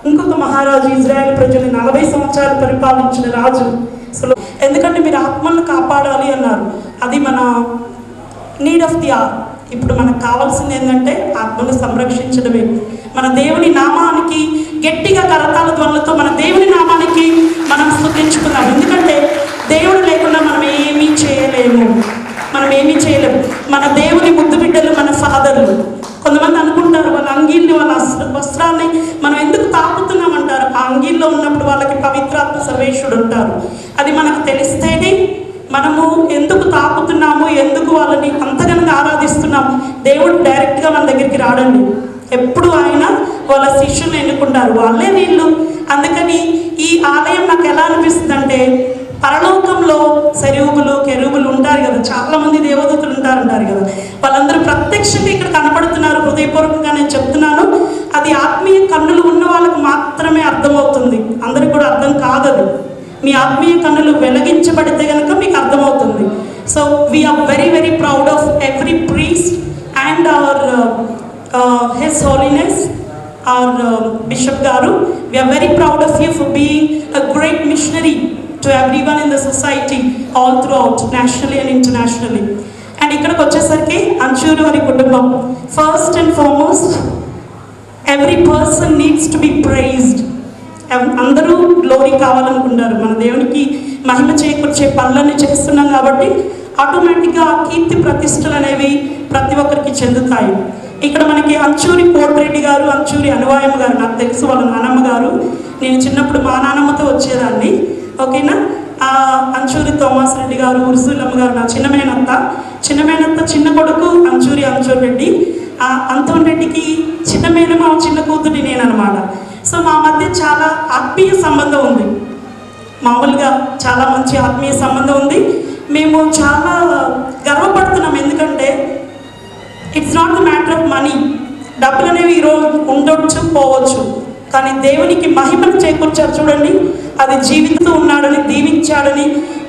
ఇంకొక మహారాజు, ఇజ్రాయెల్ ప్రజలు 40 సంవత్సరాలు పరిపాలించిన రాజు. ఎందుకంటే మీరు ఆత్మలను కాపాడాలి అన్నారు. అది మన నీడ్ ఆఫ్ ది ఆర్. ఇప్పుడు మనకు కావాల్సింది ఏంటంటే ఆత్మను సంరక్షించడమే. మన దేవుని నామానికి గట్టిగా కరతాల ధ్వనులతో మన దేవుని నామానికి మనం స్తుతించుకుందాం. ఎందుకంటే దేవుడు లేకుండా మనం ఏమీ చేయలేము. మన దేవుని ముద్దు బిడ్డలు మన ఫాదర్లు. కొంతమంది అనుకుంటారు వాళ్ళ అంగీల్ని, వాళ్ళ వస్త్రాన్ని మనం ఎందుకు తాకుతున్నామంటారు. ఆ అంగీల్లో ఉన్నప్పుడు వాళ్ళకి పవిత్రాత్మ సర్వేశ్వరుడు ఉంటారు. అది మనకు తెలిస్తేనే మనము ఎందుకు తాకుతున్నాము, ఎందుకు వాళ్ళని అంతగానో ఆరాధిస్తున్నాము. దేవుడు డైరెక్ట్గా మన దగ్గరికి రాడండి. ఎప్పుడు ఆయన వాళ్ళ శిష్యులను ఎన్నుకుంటారు, వాళ్ళే వీళ్ళు. అందుకని ఈ ఆలయం నాకు ఎలా అనిపిస్తుంది అంటే, పరలోకంలో సెరూబులు కెరూబులు ఉంటారు కదా, చాలామంది దేవదూతలు ఉంటారంటారు కదా, వాళ్ళందరూ ప్రత్యక్షంగా ఇక్కడ కనపడుతున్నారు. హృదయపూర్వకంగా నేను చెప్తున్నాను, అది ఆత్మీయ కన్నులు ఉన్న వాళ్ళకు మాత్రమే అర్థమవుతుంది. అందరికి కూడా అర్థం కాదు. మీ ఆత్మీయ కన్నులు వెలిగించబడితే కనుక మీకు అర్థమవుతుంది. So we are very very proud of every priest and our His Holiness, our Bishop Garu. We are very proud of you for being a great missionary to everyone in the society, all throughout, nationally and internationally. And ikkadiki vachesariki Anchuru vari kutumbam, first and foremost, every person needs to be praised. అందరూ glory కావాలనుకుంటారు. మన దేవునికి మహిమ చేకూర్చే పనులన్నీ చేస్తున్నాం కాబట్టి ఆటోమేటిక్గా ఆ కీర్తి ప్రతిష్టలు అనేవి ప్రతి ఒక్కరికి చెందుతాయి. ఇక్కడ మనకి అంచూరి కోటిరెడ్డి గారు, అంచూరి అనువాయమ్మ గారు, నాకు తెలుసు వాళ్ళ నానమ్మ గారు. నేను చిన్నప్పుడు మా నానమ్మతో వచ్చేదాన్ని. ఓకేనా. అంచూరి థోమస్ రెడ్డి గారు, ఉర్సులమ్మ గారు నా చిన్నమేనత్త చిన్న కొడుకు అంచూరి రెడ్డి. అంతోన్ రెడ్డికి చిన్న మేనమామ చిన్న కూతురి నేనన్నమాట. సో మా మధ్య చాలా ఆత్మీయ సంబంధం ఉంది. మామూలుగా చాలా మంచి ఆత్మీయ సంబంధం ఉంది. మేము చాలా గర్వపడుతున్నాం. ఎందుకంటే it's not the matter of money. డబ్బులు అనేవి ఈరోజు ఉండొచ్చు పోవచ్చు, కానీ దేవునికి మహిమను చేకూర్చారు చూడండి. అది జీవిస్తూ ఉన్నాడని,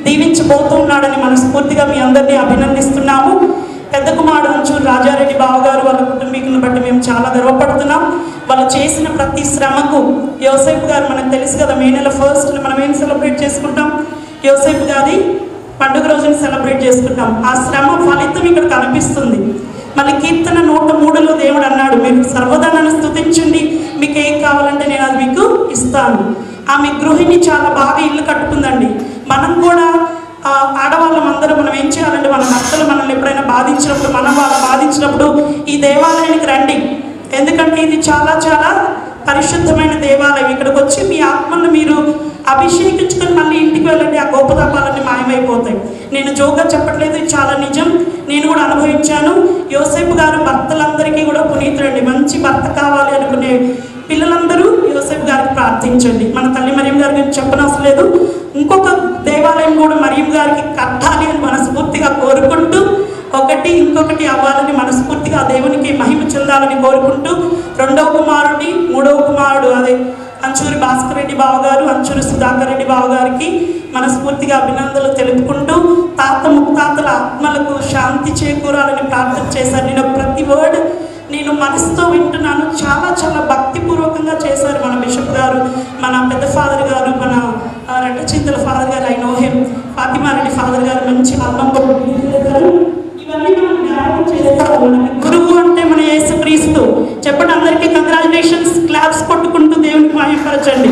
దీవించబోతూ ఉన్నాడని మనస్ఫూర్తిగా మీ అందరినీ అభినందిస్తున్నాము. పెద్ద కుమారుడు అంచూరు రాజారెడ్డి బావగారు, వాళ్ళ కుటుంబీకులను బట్టి మేము చాలా గర్వపడుతున్నాం. వాళ్ళు చేసిన ప్రతి శ్రమకు యోసేపు గారు, మనకు తెలుసు కదా, మే నెల 1st మనం ఏం సెలబ్రేట్ చేసుకుంటాం, యోసేపు గారి పండుగ రోజుని సెలబ్రేట్ చేసుకుంటాం. ఆ శ్రమ ఫలితం ఇక్కడ కనిపిస్తుంది. మళ్ళీ కీర్తన 103లో దేవుడు అన్నాడు, మీరు సర్వదా నన్ను స్తుతించండి, మీకు ఏం కావాలంటే నేను అది మీకు ఇస్తాను. ఆమె గృహిణి చాలా బాగా ఇల్లు కట్టుకుందండి. మనం కూడా ఆడవాళ్ళం అందరం మనం ఏం చేయాలంటే, మన భర్తలు మనల్ని ఎప్పుడైనా బాధించినప్పుడు, మనం వాళ్ళు బాధించినప్పుడు ఈ దేవాలయానికి రండి. ఎందుకంటే ఇది చాలా చాలా పరిశుద్ధమైన దేవాలయం. ఇక్కడికి వచ్చి మీ ఆత్మను మీరు అభిషేకించుకొని మళ్ళీ ఇంటికి వెళ్ళండి. ఆ గోపతాపాలన్నీ మాయమైపోతాయి. నేను జోగా చెప్పట్లేదు, ఇది చాలా నిజం. నేను కూడా అనుభవించాను. యోసేపు గారు భర్తలందరికీ కూడా పునీతుడండి. మంచి భర్త కావాలి అనుకునే పిల్లలందరూ యోసేపు గారికి ప్రార్థించండి. మన తల్లి మరియం గారి గురించి చెప్పనవసరం లేదు. ఇంకొక దేవాలయం కూడా మరియం గారికి కట్టాలి అని మనస్ఫూర్తిగా కోరుకుంటూ, ఇంకొకటి అవ్వాలని మనస్ఫూర్తిగా దేవునికి మహిమ చెందాలని కోరుకుంటూ, 2వ కుమారుడిని 3వ కుమారుడు అదే అంచూరి భాస్కర్ రెడ్డి బావగారు, అంచూరి సుధాకర్ రెడ్డి బావగారికి మనస్ఫూర్తిగా అభినందనలు తెలుపుకుంటూ, ముత్తాతల ఆత్మలకు శాంతి చేకూరాలని ప్రార్థన చేశారు. నేను ప్రతి వర్డ్ నేను మనసుతో వింటున్నాను. చాలా చాలా భక్తిపూర్వకంగా చేశారు మన బిషప్ గారు, మన పెద్ద ఫాదర్ గారు, మన రెండచింతల ఫాదర్ గారు, I know him, Fatimareddy father గారు మంచి ఆల్బం చేశారు. ఇవన్నీ మనం జ్ఞాపకం చేసుకోవాలి. గురువు అంటే మన యేసుక్రీస్తు. చెప్పండి అందరికీ కంగ్రాచులేషన్స్, క్లాప్స్ కొట్టుకుంటూ దేవునికి మహిమపరచండి.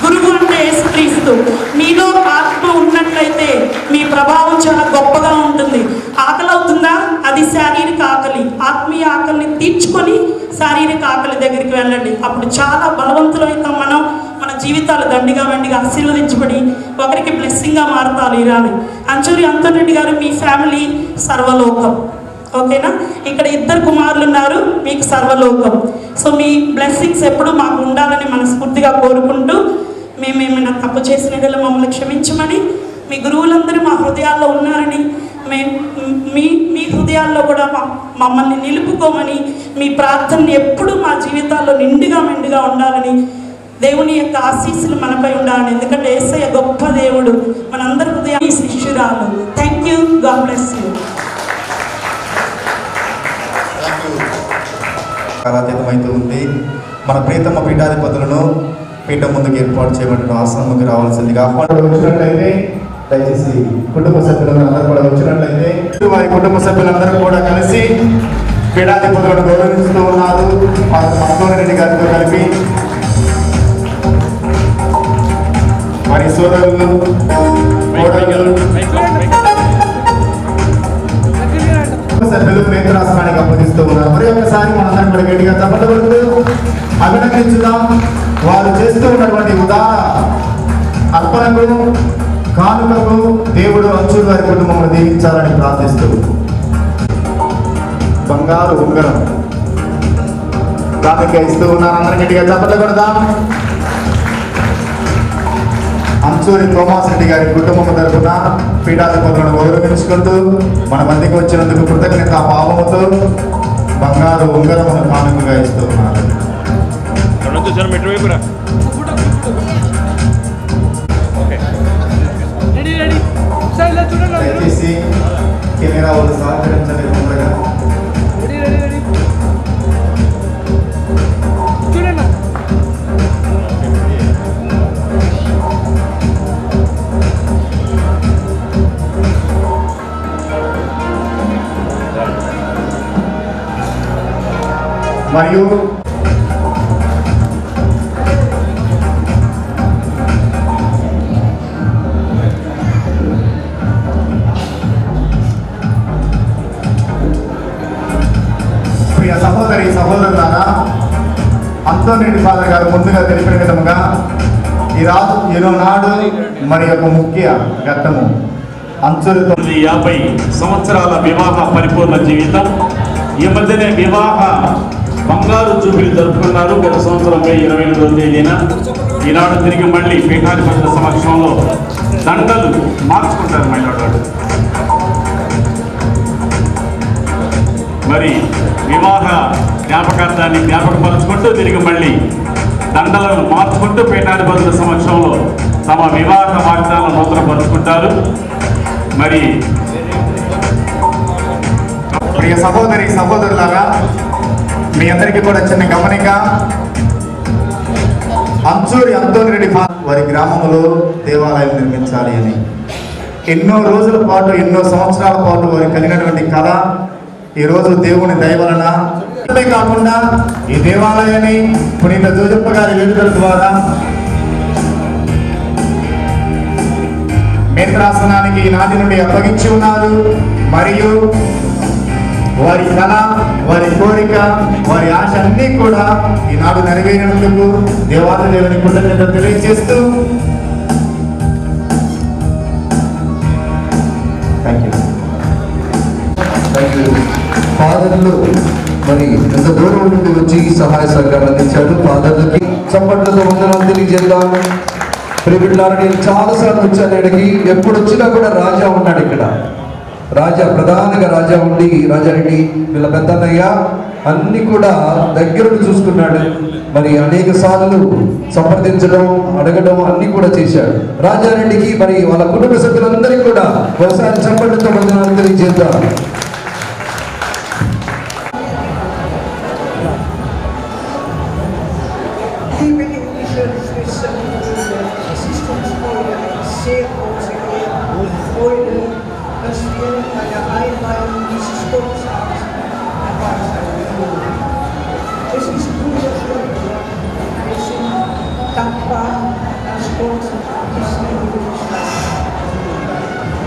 గురువు అంటే యేసుక్రీస్తు. మీలో ఆత్మ ఉన్నట్లయితే మీ ప్రభావం చాలా గొప్పగా ఉంటుంది. ఆకలి అవుతుందా? అది అది శారీరక ఆకలి. ఆత్మీయ ఆకలిని తీర్చుకొని శారీరక ఆకలి దగ్గరికి వెళ్ళండి. అప్పుడు చాలా బలవంతులైతాం మనం. మన జీవితాలు దండిగా వెండిగా ఆశీర్వదించబడి ఒకరికి బ్లెస్సింగ్గా మారుతారు. ఇరాని అంచూరి అంతరెడ్డి గారు, మీ ఫ్యామిలీ సర్వలోకం. ఓకేనా? ఇక్కడ 2 కుమారులు ఉన్నారు, మీకు సర్వలోకం. సో మీ బ్లెస్సింగ్స్ ఎప్పుడు మాకు ఉండాలని మనస్ఫూర్తిగా కోరుకుంటూ, మేమేమైనా తప్పు చేసిన యెడల మమ్మల్ని క్షమించమని, మీ గురువులందరూ మా హృదయాల్లో ఉన్నారని, మీ హృదయాల్లో కూడా మమ్మల్ని నిలుపుకోమని, మీ ప్రార్థనని ఎప్పుడు మా జీవితాల్లో నిండుగా మెండుగా ఉండాలని, దేవుని యొక్క ఆశీస్సులు మనపై ఉండాలని. ఎందుకంటే యేసయ్య గొప్ప దేవుడు, మనందరి హృదయాన్ని శిష్యురాలు. Thank you. God bless you. కాలాతీతమైతూ ఉంది. మన ప్రీతమ్మ పీఠాధిపతులను పీఠం ముందుకు ఏర్పాటు చేయబడిన ఆశ్రమంకి రావాల్సిందిగా వచ్చినట్లయితే దయచేసి కుటుంబ సభ్యులందరూ కూడా వచ్చినట్లయితే వారి కుటుంబ సభ్యులందరూ కూడా కలిసి పీఠాధిపతులను గౌరవిస్తూ ఉన్నారు. రెడ్డి గారితో కలిపి వారి సోదరులు సభ్యులు మేత్రాసనానికి అప్పగిస్తూ ఉన్నారు. మరి ఒకసారి మనందరం కూడా గట్టిగా తప్పటబడుతూ అభినందించుదాం. వారు చేస్తూ ఉన్నటువంటి ఉదార అర్పణకు కానుకకు దేవుడు అంచూరు వారి కుటుంబంలో దీవించాలని ప్రార్థిస్తూ బంగారు ఉంగరం కానుక ఇస్తూ ఉన్నారు. అందరం గట్టిగా తప్పటబడదాం. అంచూరి తోమాస్ రెడ్డి గారి కుటుంబం తరఫున పీఠాధిపతులను గౌరవించుకుంటూ మన మధ్యకి వచ్చినందుకు కృతజ్ఞత భావముతో బంగారు ఉంగరమును కానుకగా ఇస్తూ ఉన్నారు. దయచేసి కెమెరా వాళ్ళు సహకరించండి. తొందరగా మరియు ప్రియ సహోదరి సహోదరులారా, అంతోనేటి ఫాదర్ గారు ముందుగా తెలిపిన విధముగా ఈనాడు మరి యొక్క ముఖ్య ఘట్టము అంచులతో 50 సంవత్సరాల వివాహ పరిపూర్ణ జీవితం. ఈ మధ్యనే వివాహ బంగారు జూబిలీ జరుపుకున్నారు. గత సంవత్సరం మే 28వ తేదీన. ఈనాడు తిరిగి మళ్ళీ పీఠాధిపతుల సమక్షంలో దండలు మార్చుకుంటారు మైనాడు. మరి వివాహ జ్ఞాపకార్థాన్ని జ్ఞాపకపరుచుకుంటూ తిరిగి మళ్ళీ దండలను మార్చుకుంటూ పీఠాధిపతుల సమక్షంలో తమ వివాహ వాగ్దానాలను నూతనపరుచుకుంటారు. మరి ప్రియ సహోదరి సహోదరులారా, మీ అందరికీ కూడా చిన్న గమనిక. అంచూరి అంతోనిరెడ్డి వారి గ్రామంలో దేవాలయం నిర్మించాలి అని ఎన్నో రోజుల పాటు, ఎన్నో సంవత్సరాల పాటు వారికి కలిగినటువంటి కళ ఈరోజు దేవుని దయ వలన కాకుండా ఈ దేవాలయాన్ని పునీత జోజప్ప గారి వేడుకల ద్వారా మేత్రాసనానికి ఈనాటి నుండి అప్పగించి ఉన్నారు. మరియు వారి కళ, వారి కోరిక, వారి ఆశ అన్నీ కూడా ఈనాడు నెరవేరినందుకు దేవాలయ కృతజ్ఞత తెలియజేస్తూ ఫాదర్లు మరి ఎంత దూరం నుండి వచ్చి సహాయ సహకారం అందించాడు. ఫాదర్లకి చప్పట్లతో వందనాలు తెలియజేద్దాం. ప్రియులారా, నేను చాలాసార్లు వచ్చాను ఇక్కడికి. ఎప్పుడు వచ్చినా కూడా రాజా ఉన్నాడు ఇక్కడ. రాజా ప్రధానంగా రాజా ఉండి, రాజారెడ్డి వీళ్ళ పెద్దన్నయ్య అన్ని కూడా దగ్గరుండి చూసుకున్నాడు. మరి అనేక సార్లు సంప్రదించడం, అడగడం అన్ని కూడా చేశాడు. రాజారెడ్డికి మరి వాళ్ళ కుటుంబ సభ్యులందరికీ కూడా ఒకసారి చప్పట్లతో వందనాలు తెలియజేద్దాం.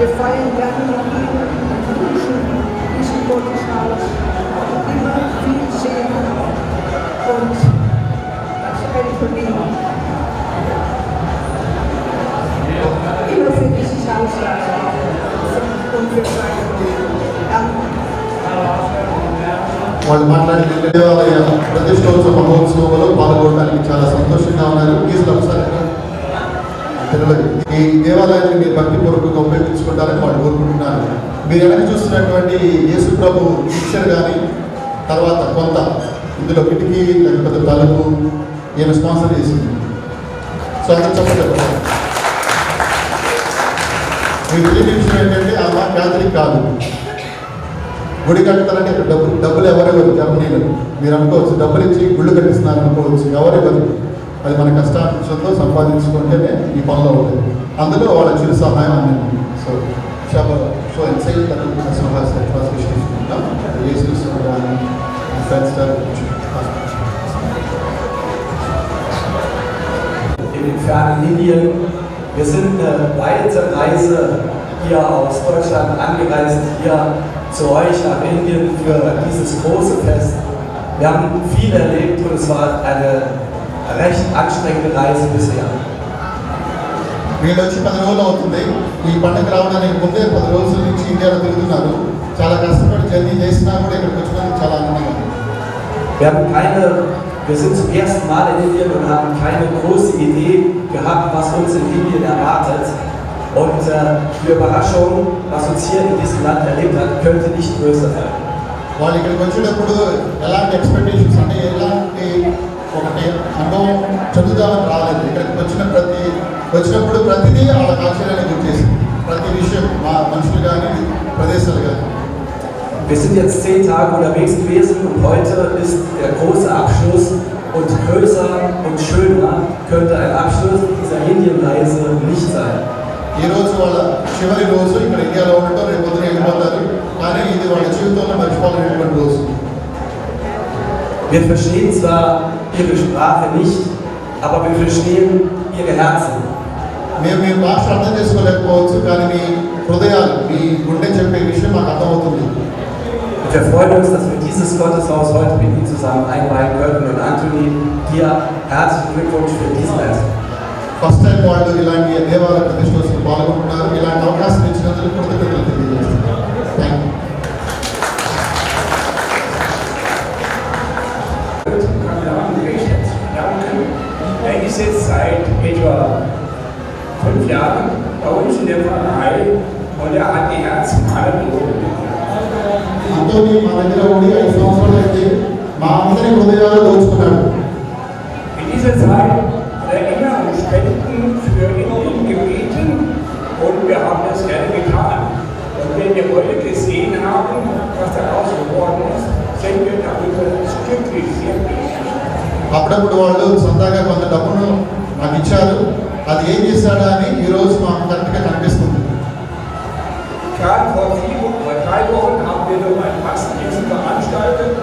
We feiern gerne noch Ihnen und wünschen Menschen Gottes Haus immer viel Segen und Entschuldigung. Immer für dieses Haus und für seine Danke. వాళ్ళు మాట్లాడిన దేవాలయ ప్రతిష్టోత్సవ మహోత్సవంలో పాల్గొనడానికి చాలా సంతోషంగా ఉన్నారు. ఈసారి ఒకసారి పిల్లలు ఈ దేవాలయాన్ని మీరు భక్తిపూర్వకంగా ఉపయోగించుకుంటారని వాళ్ళు కోరుకుంటున్నారు. మీరు వెనక చూస్తున్నటువంటి యేసు ప్రభు పిక్చర్ కానీ తర్వాత కొంత ఇందులో కిటికీ లేకపోతే తలుపు ఈమె స్పాన్సర్ చేసింది. సో అందరూ చెప్పలేదు. మీకు తెలియని విషయం ఏంటంటే ఆమె క్యాథలిక్ కాదు. గుడి కట్టుతారంటే ఇక్కడ డబ్బులు ఎవరెవరు జర్మనీలో మీరు అనుకోవచ్చు, డబ్బులు ఇచ్చి గుళ్ళు కట్టిస్తున్నారు అనుకోవచ్చు. ఎవరెవరు అది మన కష్టాంశంతో సంపాదించుకుంటేనే ఈ పనిలో ఉంటుంది. అందులో వాళ్ళ చిరు సహాయం అందింది. So so InSight in den fernen Indien. Wir sind eine weite Reise hier aus Deutschland angereist, hier zu euch nach Indien für dieses große Fest. Wir haben viel erlebt und es war eine recht anstrengende Reise bisher. వీళ్ళు వచ్చి 10 రోజులు అవుతుంది. ఈ పండుగ రావడానికి ముందే 10 రోజుల నుంచి ఇండియాలో తిరుగుతున్నారు. చాలా కష్టపడి జర్నీ చేసినా కూడా ఇక్కడికి వచ్చినందుకు చాలా ఆనందంగా ఉంది. Wir sind zum ersten Mal in Indien und haben keine große Idee gehabt, was uns in Indien erwartet. Und die Überraschung, was uns hier in diesem Land erlebt hat, könnte nicht größer sein. వాళ్ళు ఇక్కడికి వచ్చేటప్పుడు ఎలాంటి expectations అంటే ఎలాంటి ఒకటి అనుభవం చదువుదామని రాలేదు. ఇక్కడికి వచ్చినప్పుడు ప్రతిదీ వాళ్ళ ఆశ్చర్యాన్ని గురి చేసింది. ప్రతి విషయం మా మనుషులు కానీ ప్రదేశాలు కానీ. Wir sind jetzt 10 Tage unterwegs gewesen und heute ist der große Abschluss und größer und schöner könnte ein Abschluss dieser Indienreise nicht sein. ఈ రోజు వాళ్ళ చివరి రోజు ఇక్కడ ఇండియాలో ఉండటం, రేపు పొద్దున వెళ్ళిపోతారు. కానీ ఇది వాళ్ళ జీవితంలో మర్చిపోలేనటువంటి రోజు. Wir verstehen zwar ihre Sprache nicht, aber wir verstehen ihre Herzen. మేము మీ భాష అర్థం చేసుకోలేకపోవచ్చు, కానీ మీ హృదయాలు, మీ గుండె చెప్పే విషయం మాకు అర్థమవుతుంది. Wir freuen uns, dass wir dieses Gotteshaus heute mit Ihnen zusammen einweihen können. Und Anthony, dir herzlichen Glückwunsch für diesen Rest. First time వాళ్ళు ఇలాంటి దేవాలయ ప్రతిష్టోత్సవం పాల్గొంటున్నారు. ఇలాంటి అవకాశం ఇచ్చినందుకు కృతజ్ఞతలు తెలియజేస్తున్నారు. Thank yू. Er ist jetzt seit etwa 5 Jahren bei uns in der Pfarrei und er hat die Herzen aller berührt. Anthony మా దగ్గర ఉండి 5 సంవత్సరాలు అయితే మా అందరి హృదయాలు దోచుకున్నాడు. In dieser Zeit hat er immer um Spenden für Indien gebeten und wir haben das gerne getan. Und wenn wir heute gesehen haben, was daraus geworden ist, sind wir darüber glücklich, sehr glücklich. అప్పుడప్పుడు వాళ్ళు సొంతంగా కొంత డబ్బును నాకు ఇచ్చారు. అది ఏం చేశాడా అని ఈరోజు మాకు కరెక్ట్గా కనిపిస్తుంది. Gerade vor 3 Wochen haben wir noch ein Fastenessen veranstaltet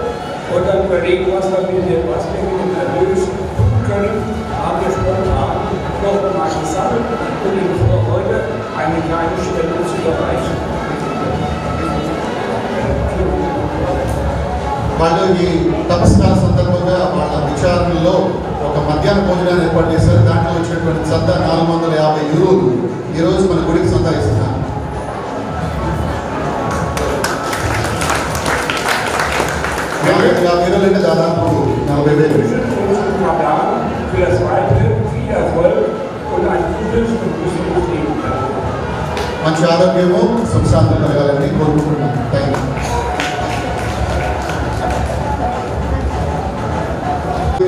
und dann überlegen, was wir mit dem Erlös tun können. Haben wir spontan noch mal gesammelt und Ihnen vor heute eine kleine Spende zu überreichen. వాళ్ళు ఈ తపస్కాల సందర్భంగా వాళ్ళ విచారణలో ఒక మధ్యాహ్న భోజనాన్ని ఏర్పాటు చేశారు. దాంట్లో వచ్చినటువంటి సంద 450 యూరోలు ఈరోజు మన గుడికి సందాయిస్తున్నారు. అంటే దాదాపు 40,000. మంచి ఆరోగ్యము సుఖశాంతి కలగాలని కోరుకుంటున్నాను. Thank you.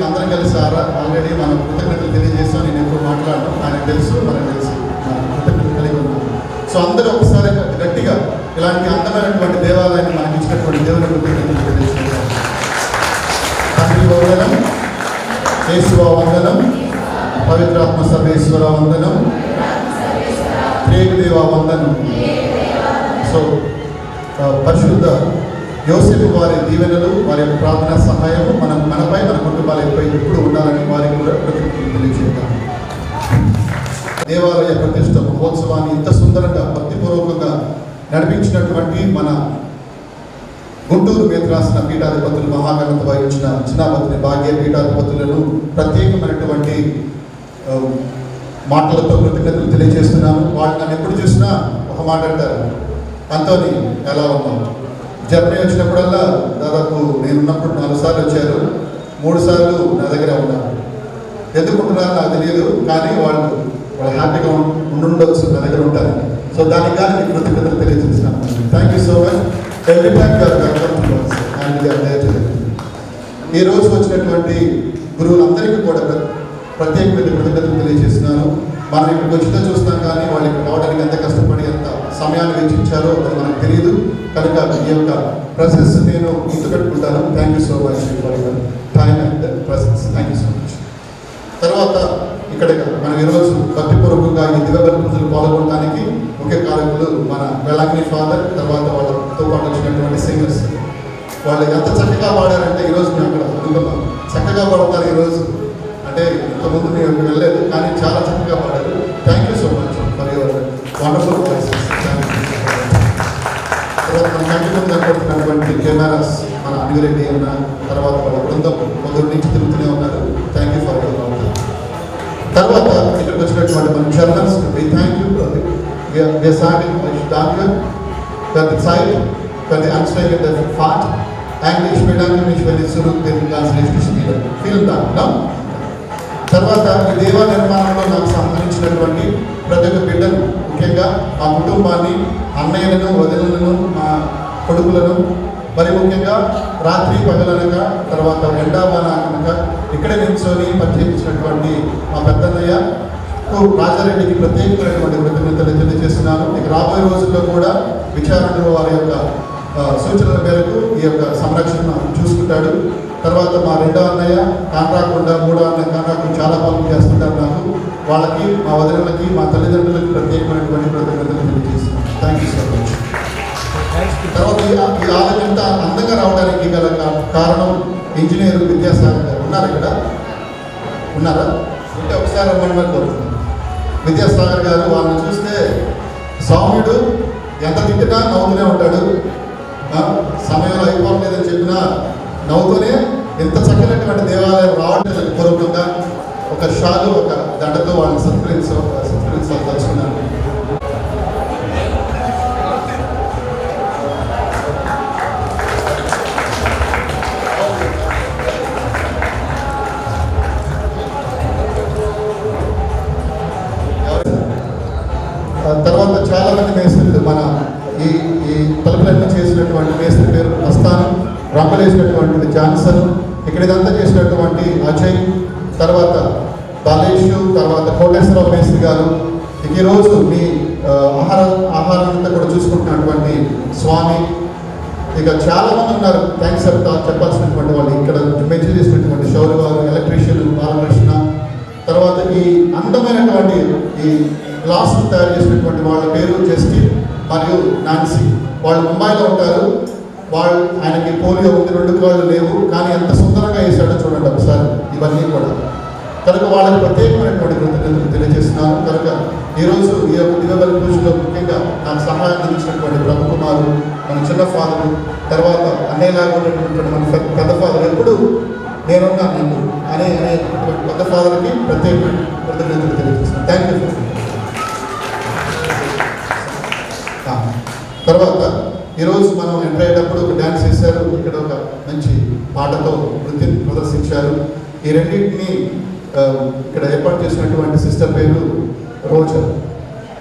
అందరం కలిసి ఆల్రెడీ మనం కృతజ్ఞతలు తెలియజేస్తాం. నేను ఎప్పుడు మాట్లాడడం ఆయనకు తెలుసు, మనకు తెలుసు, మనం కృతజ్ఞతలు కలిగి ఉన్నాం. సో అందరూ ఒకసారి గట్టిగా ఇలాంటి అందమైనటువంటి దేవాలయాన్ని మనకి ఇచ్చినటువంటి దేవుని కృతజ్ఞతలు తెలియజేస్తున్నాం. తండ్రి వందనం, యేసువా వందనం, పవిత్రాత్మ సర్వేశ్వర వందనం, త్రియేక వందనం. సో పరిశుద్ధ యోసేపు వారి దీవెనలు, వారి యొక్క ప్రార్థనా సహాయము మనపై మన కుటుంబాలపై ఎప్పుడు ఉండాలని వారికి కూడా కృతజ్ఞతలు తెలియజేద్దాం. దేవాలయ ప్రతిష్ట మహోత్సవాన్ని ఇంత సుందరంగా భక్తిపూర్వకంగా నడిపించినటువంటి మన గుంటూరు మేత్రాసన పీఠాధిపతులు మహాఘనత వహించిన చిన్నాపతిని భాగ్య పీఠాధిపతులను ప్రత్యేకమైనటువంటి మాటలతో కృతజ్ఞతలు తెలియజేస్తున్నాను. వాళ్ళు నన్ను ఎప్పుడు చూసినా ఒక మాట అంటారు, అంతోని ఎలా ఉన్నావు? జర్మనీ వచ్చినప్పుడల్లా దాదాపు నేనున్నప్పుడు 4 సార్లు వచ్చారు, 3 సార్లు నా దగ్గర ఉన్నారు. ఎందుకుంటున్నారో నాకు తెలియదు, కానీ వాళ్ళు హ్యాపీగా ఉండుండొచ్చు, నా దగ్గర ఉంటారు. సో దానికి కానీ మీకు కృతజ్ఞతలు తెలియజేస్తున్నాను. Thank you so much. Every time ఈ రోజు వచ్చినటువంటి గురువులందరికీ కూడా ప్రత్యేకమైన కృతజ్ఞతలు తెలియజేస్తున్నాను. మనం ఇక్కడికి వచ్చిందో చూస్తాం, కానీ వాళ్ళు ఇక్కడ రావడానికి ఎంత కష్టపడి ఎంత సమయాన్ని వెచ్చించారో అది మనకు తెలియదు. కనుక ఈ యొక్క ప్రెసెన్స్ నేను గుర్తుపెట్టుకుంటాను. Thank you so much for your time and presence. Thank you so much. తర్వాత ఇక్కడ మనం ఈరోజు భక్తిపూర్వకంగా ఈ దివ్యబలి పూజలు పాల్గొనడానికి ముఖ్య కారకులు మన వెలాంగిని ఫాదర్, తర్వాత వాళ్ళతో పాటు వచ్చినటువంటి సింగర్స్. వాళ్ళు ఎంత చక్కగా పాడారంటే ఈరోజు మేము అక్కడ అనుకున్నాం, చక్కగా పాడతారు ఈరోజు. అంటే ఇంతకుముందు మేము వెళ్ళలేదు, కానీ చాలా చక్కగా పాడారు. Thank you so much for your wonderful voices. తర్వాత మన కంటి ముందు కనపడుతున్నటువంటి కెమెరాస్ మన అనిగిరెడ్డి అన్న, తర్వాత వాళ్ళ బృందం పొద్దున్న నుంచి తిరుగుతూనే ఉన్నారు. Thank you for your work. తర్వాత ఇక్కడికి వచ్చినటువంటి మన journals, we thank you. Wir sagen euch danke für die Zeit, für die anstrengende Fahrt. Eigentlich bedanke mich, wenn ich zurück bin, ganz richtig wieder. Vielen Dank. No? తర్వాత ఈ దేవ నిర్మాణంలో నాకు సంబంధించినటువంటి ప్రతి ఒక్క బిడ్డను, ముఖ్యంగా మా కుటుంబాన్ని, అన్నయ్యలను, వదినలను, మా కొడుకులను, మరి ముఖ్యంగా రాత్రి పగలనక, తర్వాత ఎండావాన అనక ఇక్కడే నిల్చొని పరిచయించినటువంటి మా పెద్దన్నయ్య రాజారెడ్డికి ప్రత్యేకమైనటువంటి కృతజ్ఞతలు తెలియజేస్తున్నాను. ఇక రాబోయే రోజుల్లో కూడా విచారణలో వారి యొక్క సూచనల మేరకు ఈ యొక్క సంరక్షణ చూసుకుంటాడు. తర్వాత మా 2వ అన్నయ్య కాంట్రాకుండా, 3వ అన్నయ్య కాంట్రాకుండా చాలా పనులు చేస్తుంటారు. నాకు వాళ్ళకి, మా వదినలకి, మా తల్లిదండ్రులకి ప్రత్యేకమైనటువంటి కృతజ్ఞతలు తెలియజేస్తున్నాను. Thank you so much. తర్వాత ఈ ఆలయం ఎంత అందంగా రావడానికి గల కారణం ఇంజనీర్ విద్యాసాగర్ గారు ఉన్నారు. ఇక్కడ ఉన్నారా? అంటే ఒకసారి రమ్మని కోరుతున్నాను. విద్యాసాగర్ గారు, వాళ్ళని చూస్తే సౌమ్యుడు, ఎంత తిట్టినా నవ్వుతూనే ఉంటాడు. సమయంలో అయిపోలేదని చెప్పినా నవ్వుతూనే ఎంత చక్కనటువంటి దేవాలయం రావట్లేదు. పూర్వకంగా ఒక షాలు, ఒక దండతో వాళ్ళని సత్కరించాలి తలుచుకున్నాను. తర్వాత చాలా మంది మేస్త్రులు, మన ఈ తలుపులన్నీ చేసినటువంటి మేస్త్రి పేరు మస్తాను, రంగులేసినటువంటి జాన్సన్, ఇక్కడ ఇదంతా చేసినటువంటి అజయ్, తర్వాత బాలేషు, తర్వాత కోటేశ్వరరావు మేస్త్రి గారు, ఈరోజు మీ ఆహారం అంతా కూడా చూసుకుంటున్నటువంటి స్వామి, ఇక చాలా మంది ఉన్నారు. థ్యాంక్స్ చెప్పాల్సినటువంటి వాళ్ళు ఇక్కడ మెన్షన్ చేసినటువంటి శౌర్య గారు, ఎలక్ట్రీషియన్ బాలకృష్ణ, తర్వాత ఈ అందమైనటువంటి ఈ గ్లాస్ తయారు చేసినటువంటి వాళ్ళ పేరు జస్టిన్ మరియు నాన్సీ. వాళ్ళు ముంబైలో ఉంటారు. ఆయనకి పోలియో ఉంది, 2 కాళ్ళు లేవు, కానీ ఎంత సుందరంగా వేసాడో చూడండి ఒకసారి. ఇవన్నీ కూడా కనుక వాళ్ళకి ప్రత్యేకమైనటువంటి కృతజ్ఞతలు తెలియజేస్తున్నాను. కనుక ఈరోజు ఈ యొక్క దివ్యబలి పూజలో ముఖ్యంగా నాకు సహాయం అందించినటువంటి ప్రభు కుమారు, మన చిన్న ఫాదరు, తర్వాత అన్నయ్యలాగా ఉన్నటువంటి మన పెద్ద ఫాదర్, ఎప్పుడు నేనున్నా నీకు అనే పెద్ద ఫాదర్కి ప్రత్యేక కృతజ్ఞతలు తెలియజేస్తున్నాను. Thank you. తర్వాత ఈరోజు మనం ఎంటర్ అయ్యేటప్పుడు ఒక డ్యాన్స్ చేశారు. ఇక్కడ ఒక మంచి పాటతో నృత్యం ప్రదర్శించారు. ఈ రెండింటిని ఇక్కడ ఏర్పాటు చేసినటువంటి సిస్టర్ పేరు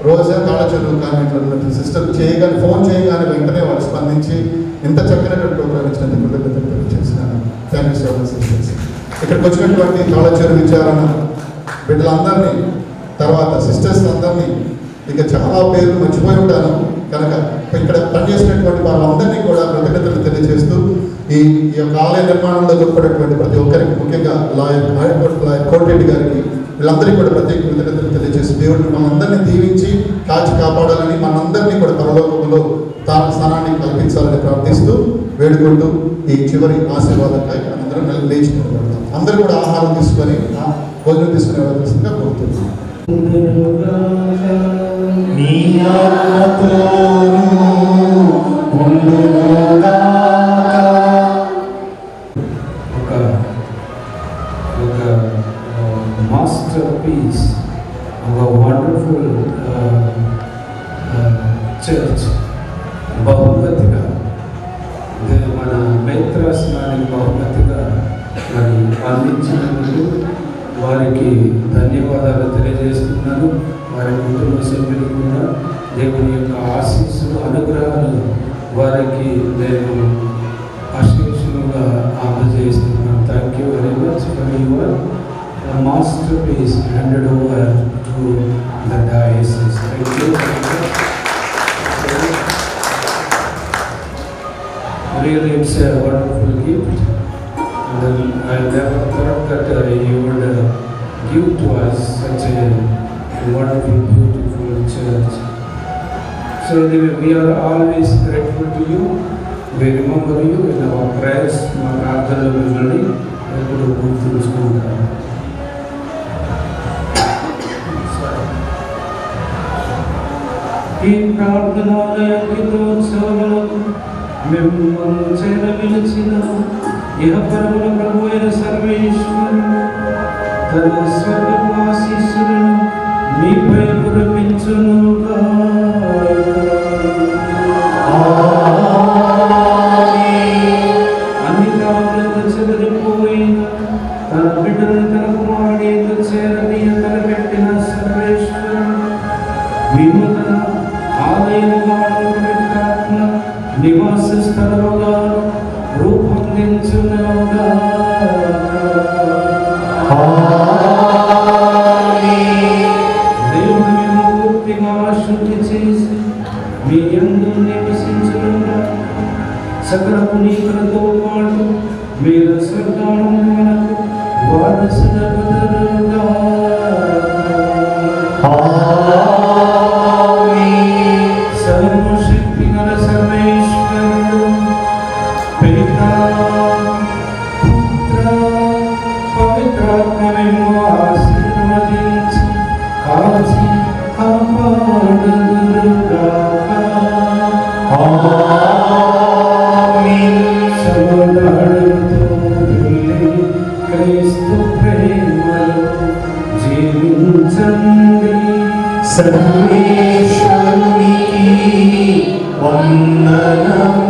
రోజా తాళచెరువు కాన్వెంట్లో ఉన్నటువంటి సిస్టర్. ఫోన్ చేయగానే వెంటనే వాళ్ళు స్పందించి ఇంత చక్కనటువంటి ప్రోగ్రామ్ ఇచ్చినందుకు కృతజ్ఞతలు తెలియజేస్తున్నాను. Thank you so much sisters. ఇక్కడికి వచ్చినటువంటి తాళచెరువు విచారణ బిడ్డలందరినీ, తర్వాత సిస్టర్స్ అందరినీ, ఇక చాలా పేర్లు మర్చిపోయి ఉంటాను కనుక ఇక్కడ పనిచేసినటువంటి వాళ్ళందరినీ కూడా కృతజ్ఞతలు తెలియజేస్తూ ఈ యొక్క ఆలయ నిర్మాణంలో తోడ్పడేటువంటి ప్రతి ఒక్కరికి, ముఖ్యంగా లాయర్ కోటిరెడ్డి గారికి, వీళ్ళందరికీ కూడా ప్రత్యేక కృతజ్ఞతలు తెలియజేస్తూ దేవుడు మనందరినీ దీవించి కాచి కాపాడాలని, మనందరినీ కూడా పరలోకంలో తాను స్థానాన్ని కల్పించాలని ప్రార్థిస్తూ వేడుకుంటూ ఈ చివరి ఆశీర్వాదంపై అందరం లేచి నిలబడతాం. అందరూ కూడా ఆహారం తీసుకొని భోజనం తీసుకునే వలసిందిగా కోరుతున్నాం. నీ వారికి బహుమతిగా మరి అందించినందుకు వారికి ధన్యవాదాలు తెలియజేస్తున్నాను. వారి కుటుంబ సభ్యులు కూడా దేవుని యొక్క ఆశీస్సులు అనుగ్రహాలు వారికి నేను ఆశీస్సులుగా అందజేస్తున్నాను. Thank you very much for your masterpiece handed over to the diocese. Thank you very much. Really, it's a wonderful gift. And I never thought that you would give to us such a wonderful, beautiful church. So anyway, we are always grateful to you. We remember you in our prayers. మా ప్రార్థనలో మిమ్మల్ని ఎప్పుడు గుర్తుంచుకుంటాము. ఈ ప్రార్థనాలయోత్సవంలో మిమ్మల్ని చేరవిలిచిన ఇహపరముల ప్రభు అయిన సర్వేశ్వరుడు తన స్వర్గపు ఆశీస్సులను మీపై కురిపించునుగా. అన్ని కాలంలో చెదిరిపోయిన తన బిడ్డలను తన కుమారుడితో చేరదీయ తలపెట్టిన సర్వేశ్వరుడు వినూతన ఆలయముగా పవిత్రాత్మ నివాస స్థలముగా రూపొందించునుగా. దేవుడు మేము పూర్తిగా శుద్ధి చేసి మీ యందు నివసించునుగా. సకల పునీతులతో పాటు మీరు స్వర్గానందమునకు వారసులగుదురుగా. సర్వశక్తి గల సర్వేశ్వరుడు పితా పుత్ర పవిత్రాత్మను ఆశీర్వదించి కాచి కాపాడుదురుగా. సమాధానముతో వెళ్ళి క్రీస్తు ప్రేమలో జీవించండి. సర్వేశ్వరునికి వందనము.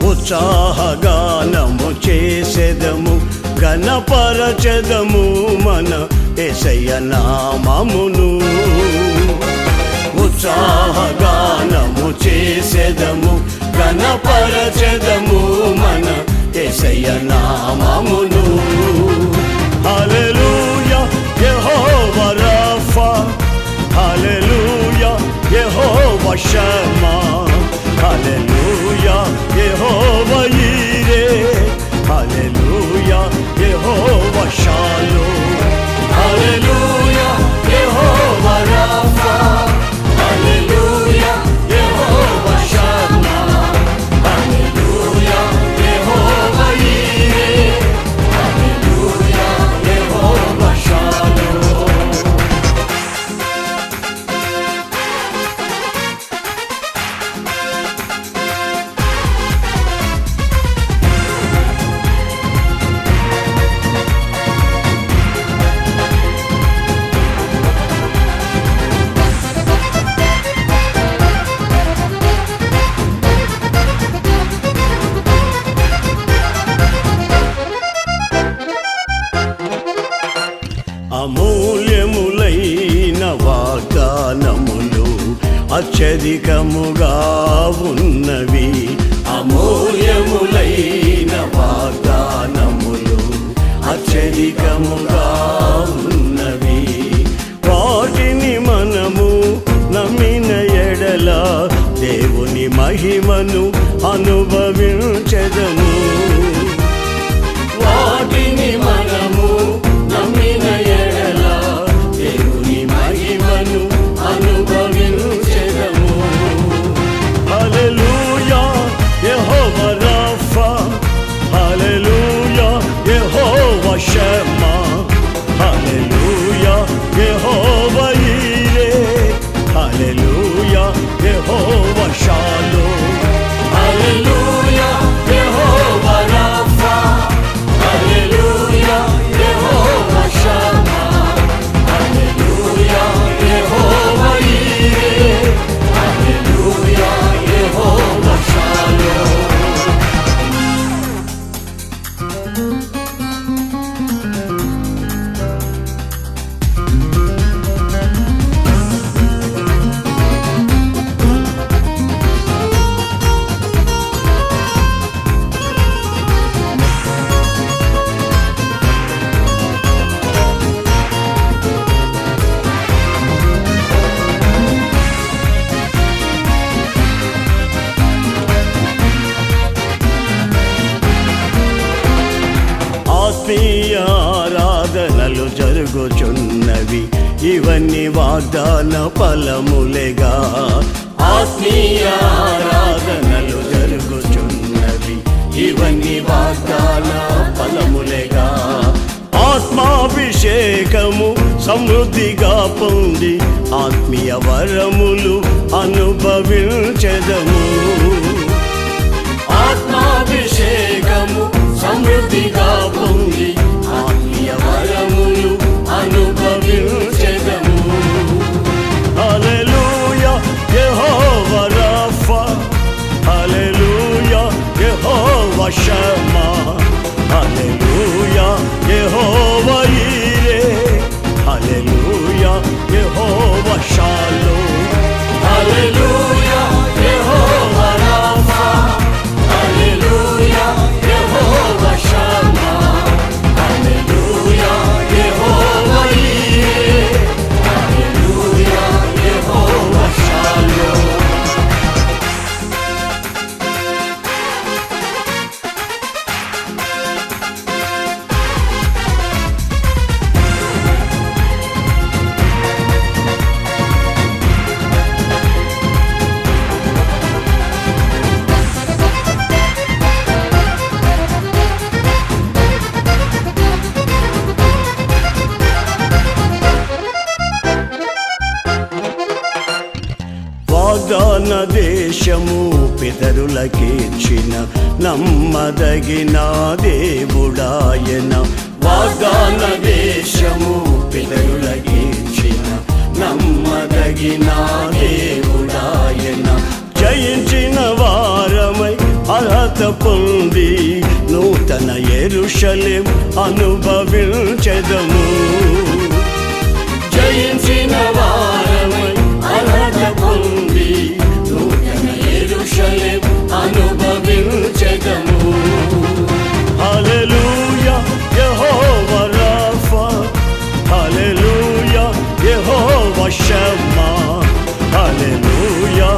ఉత్సాహగానము చేసెదము ఘనపరచెదము మన యేసయ్య నామమును. ఉత్సాహగానము చేసెదము ఘనపరచెదము మన యేసయ్య నామమును. యెహోవా షమ్మా, హల్లెలూయా యెహోవా ఈరే, హల్లెలూయా యెహోవా షాలోమ్, హల్లెలూయా యెహోవా రాఫా, హల్లెలూయా యెహోవా షమ్మా, హల్లెలూయా యెహోవా ఈరే, హల్లెలూయా యెహోవా షాలోమ్. అమూల్యములైన వాగ్దానములు అత్యధికముగా ఉన్నవి, అమూల్యములైన వాగ్దానములు అత్యధికముగా ఉన్నవి. వాటిని మనము నమ్మిన ఎడల దేవుని మహిమను అనుభవించెదము. వాటిని మనము నమ్మిన ఎడల దేవుని మహిమను అనుభవించెదము. హల్లెలూయా యెహోవా రాఫా, హల్లెలూయా యెహోవా షమ్మా, హల్లెలూయా యెహోవా ఈరే, హల్లెలూయా యెహోవా షాలోమ్, హల్లెలూయా యెహోవా రాఫా, హల్లెలూయా యెహోవా షమ్మా, హల్లెలూయా యెహోవా ఈరే, హల్లెలూయా యెహోవా షాలోమ్. ఆత్మీయ ఆరాధనలు జరుగుచున్నవి, ఇవన్నీ వాగ్దాన ఫలములేగా. ఆత్మీయ ఆరాధనలు జరుగుచున్నవి, ఇవన్నీ వాగ్దాన ఫలములేగా. ఆత్మాభిషేకము సమృద్ధిగా పొంది ఆత్మీయ వరములు అనుభవించెదము. ఆత్మాభిషేకము సమృద్ధిగా పొంది ఆత్మీయ వరములు అనుభవించెదము. హల్లెలూయా యెహోవా రాఫా, హల్లెలూయా యెహోవా షమ్మా, హల్లెలూయా యెహోవా ఈరే, హల్లెలూయా యెహోవా షాలోమ్, హల్లెలూయా యెహోవా రాఫా, హల్లెలూయా యెహోవా షమ్మా, హల్లెలూయా యెహోవా ఈరే, హల్లెలూయా యెహోవా షాలోమ్. వాగ్దాన దేశము పితరులకిచ్చిన నమ్మదగిన దేవుడాయన, వాగ్దాన దేశము పితరులకిచ్చిన నమ్మదగిన దేవుడాయన. జయించిన వారమై అర్హత పొంది నూతన యెరూషలేం అనుభవించెదము. జయించిన వారమై అర్హత పొంది నూతన యెరూషలేం అనుభవించెదము. హల్లెలూయా యెహోవా రాఫా, హల్లెలూయా యెహోవా షమ్మా, హల్లెలూయా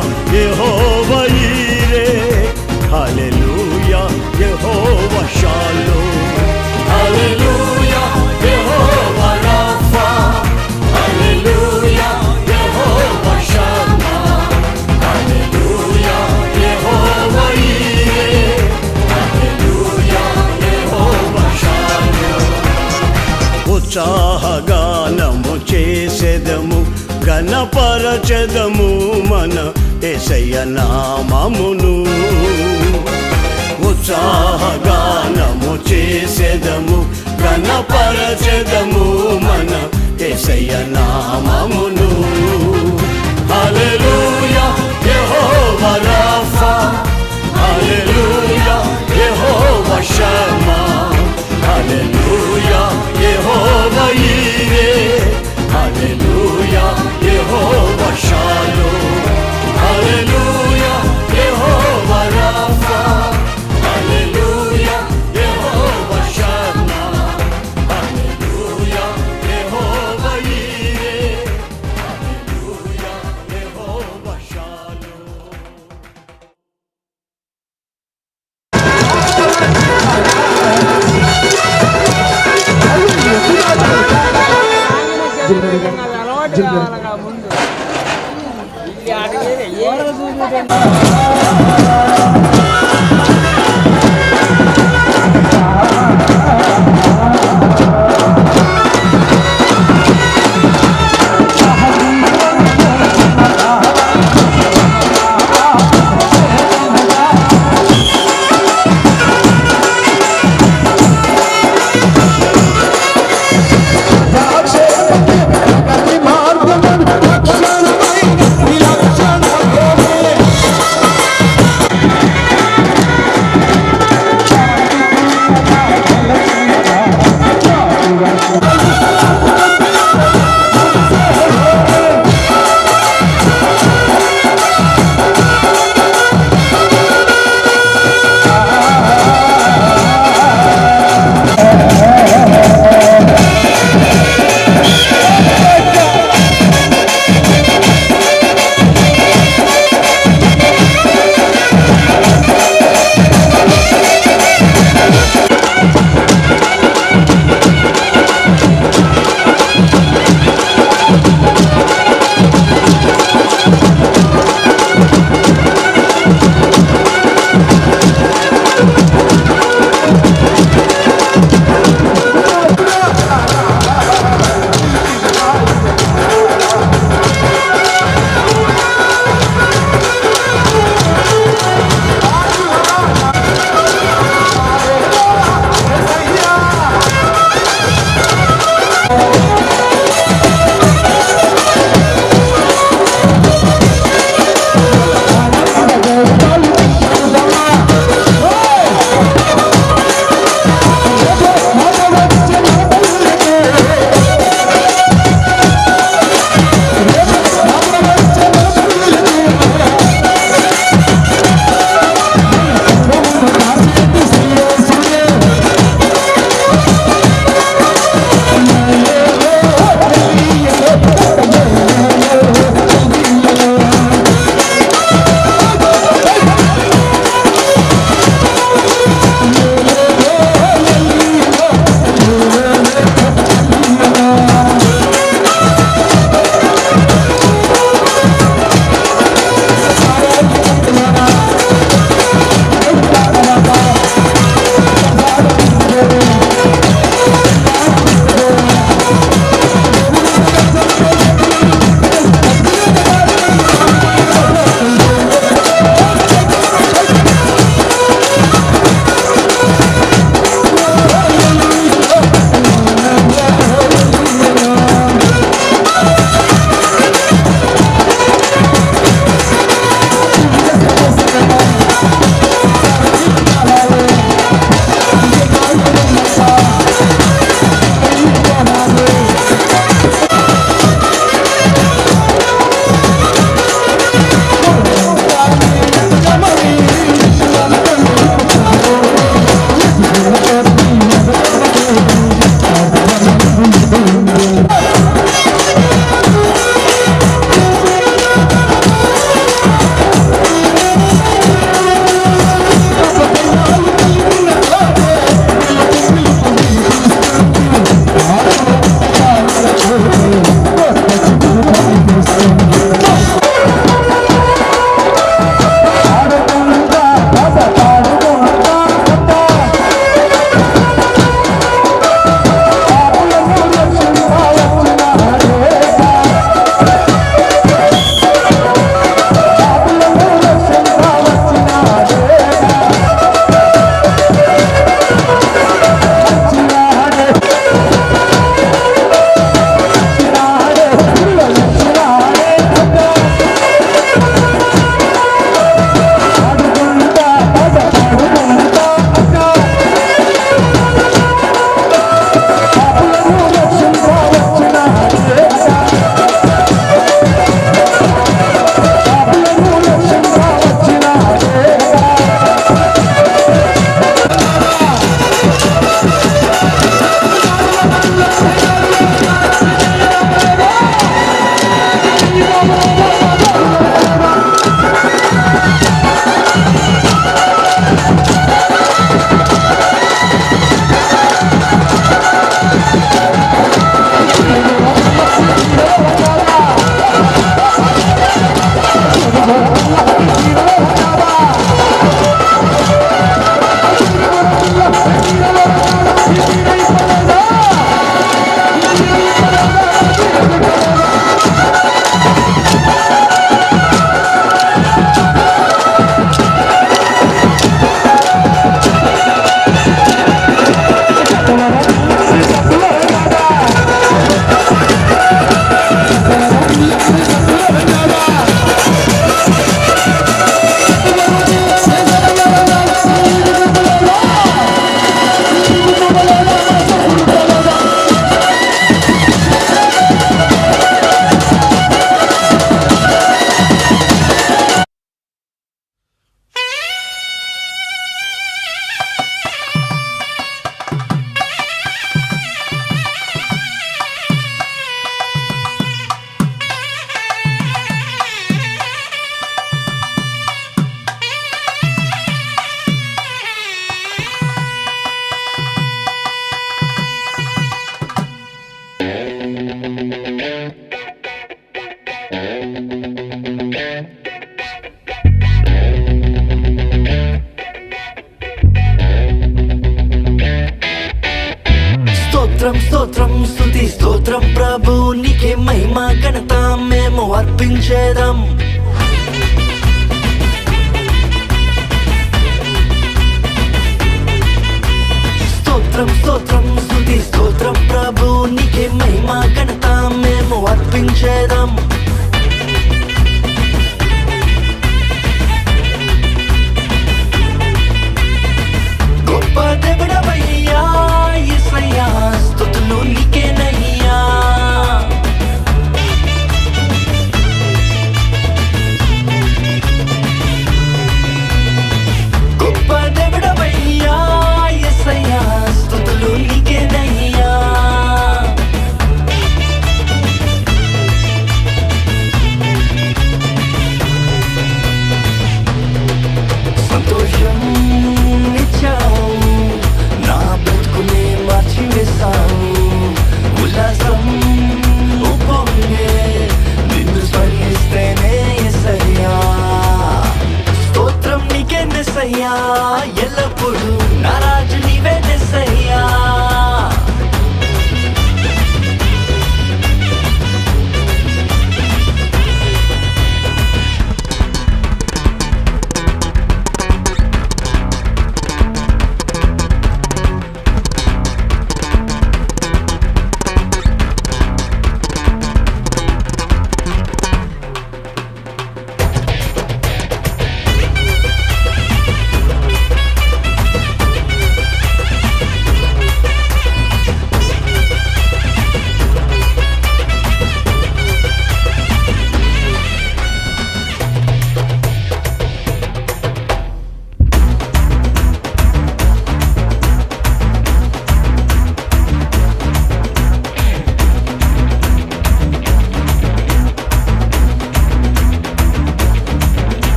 ఉత్సాహగానము చేసెదము ఘనపరచెదము మన యేసయ్య నామమును ఉత్సాహగానము చేసెదము ఘనపరచెదము మన యేసయ్య నామమును హల్లెలూయా యెహోవా రాఫా హల్లెలూయా యెహోవా షమ్మా హల్లెలూయా యెహోవా ఈరే హల్లెలూయా యెహోవా షాలోమ్ హల్లెలూయా యెహోవా రాఫా హల్లెలూయా యెహోవా షమ్మా హల్లెలూయా యెహోవా ఈరే హల్లెలూయా యెహోవా షాలోమ్ మార్గం స్తోత్రం స్తుతి స్తోత్రం ప్రభు నీకే మహిమ ఘనత మేము అర్పించేదం. స్తోత్రం స్తోత్రం స్తుతి స్తోత్రం ప్రభు నీకే మహిమ ఘనత మేము అర్పించేదం. గొప్ప దేవుడవయ్యా యేసయ్యా స్తుతులు నీకేనయ్యా. గొప్ప దేవుడవయ్యా యేసయ్యా స్తుతులు నీకేనయ్యా. సంతోషం ఇచ్చావు నా బ్రతుకునే మార్చివేశావు. ఉల్లాసం ఉప్పొంగే నిన్ను స్మరిస్తేనే యేసయ్యా. స్తోత్రం నీకే యేసయ్యా ఎల్లప్పుడూ నా రాజు నీవే యేసయ్యా.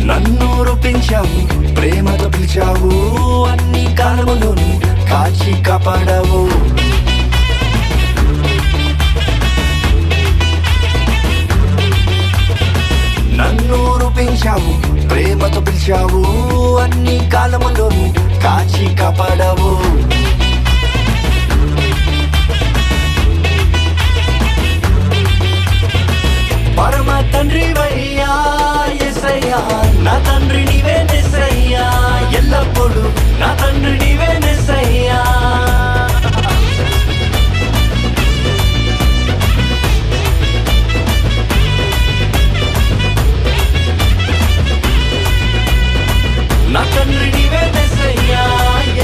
నన్ను రూపించావు ప్రేమతో పిలిచావు అన్ని కాలములోను కాచి కాపాడావు. నన్ను రూపించావు ప్రేమతో పిలిచావు అన్ని కాలములోను కాచి కాపాడావు. పరమ తండ్రి వయ్యా యేసయ్యా నా తండ్రి నీవే యేసయ్యా ఎల్లప్పుడూ నా తండ్రి నీవే యేసయ్యా. నా తండ్రి నీవే యేసయ్యా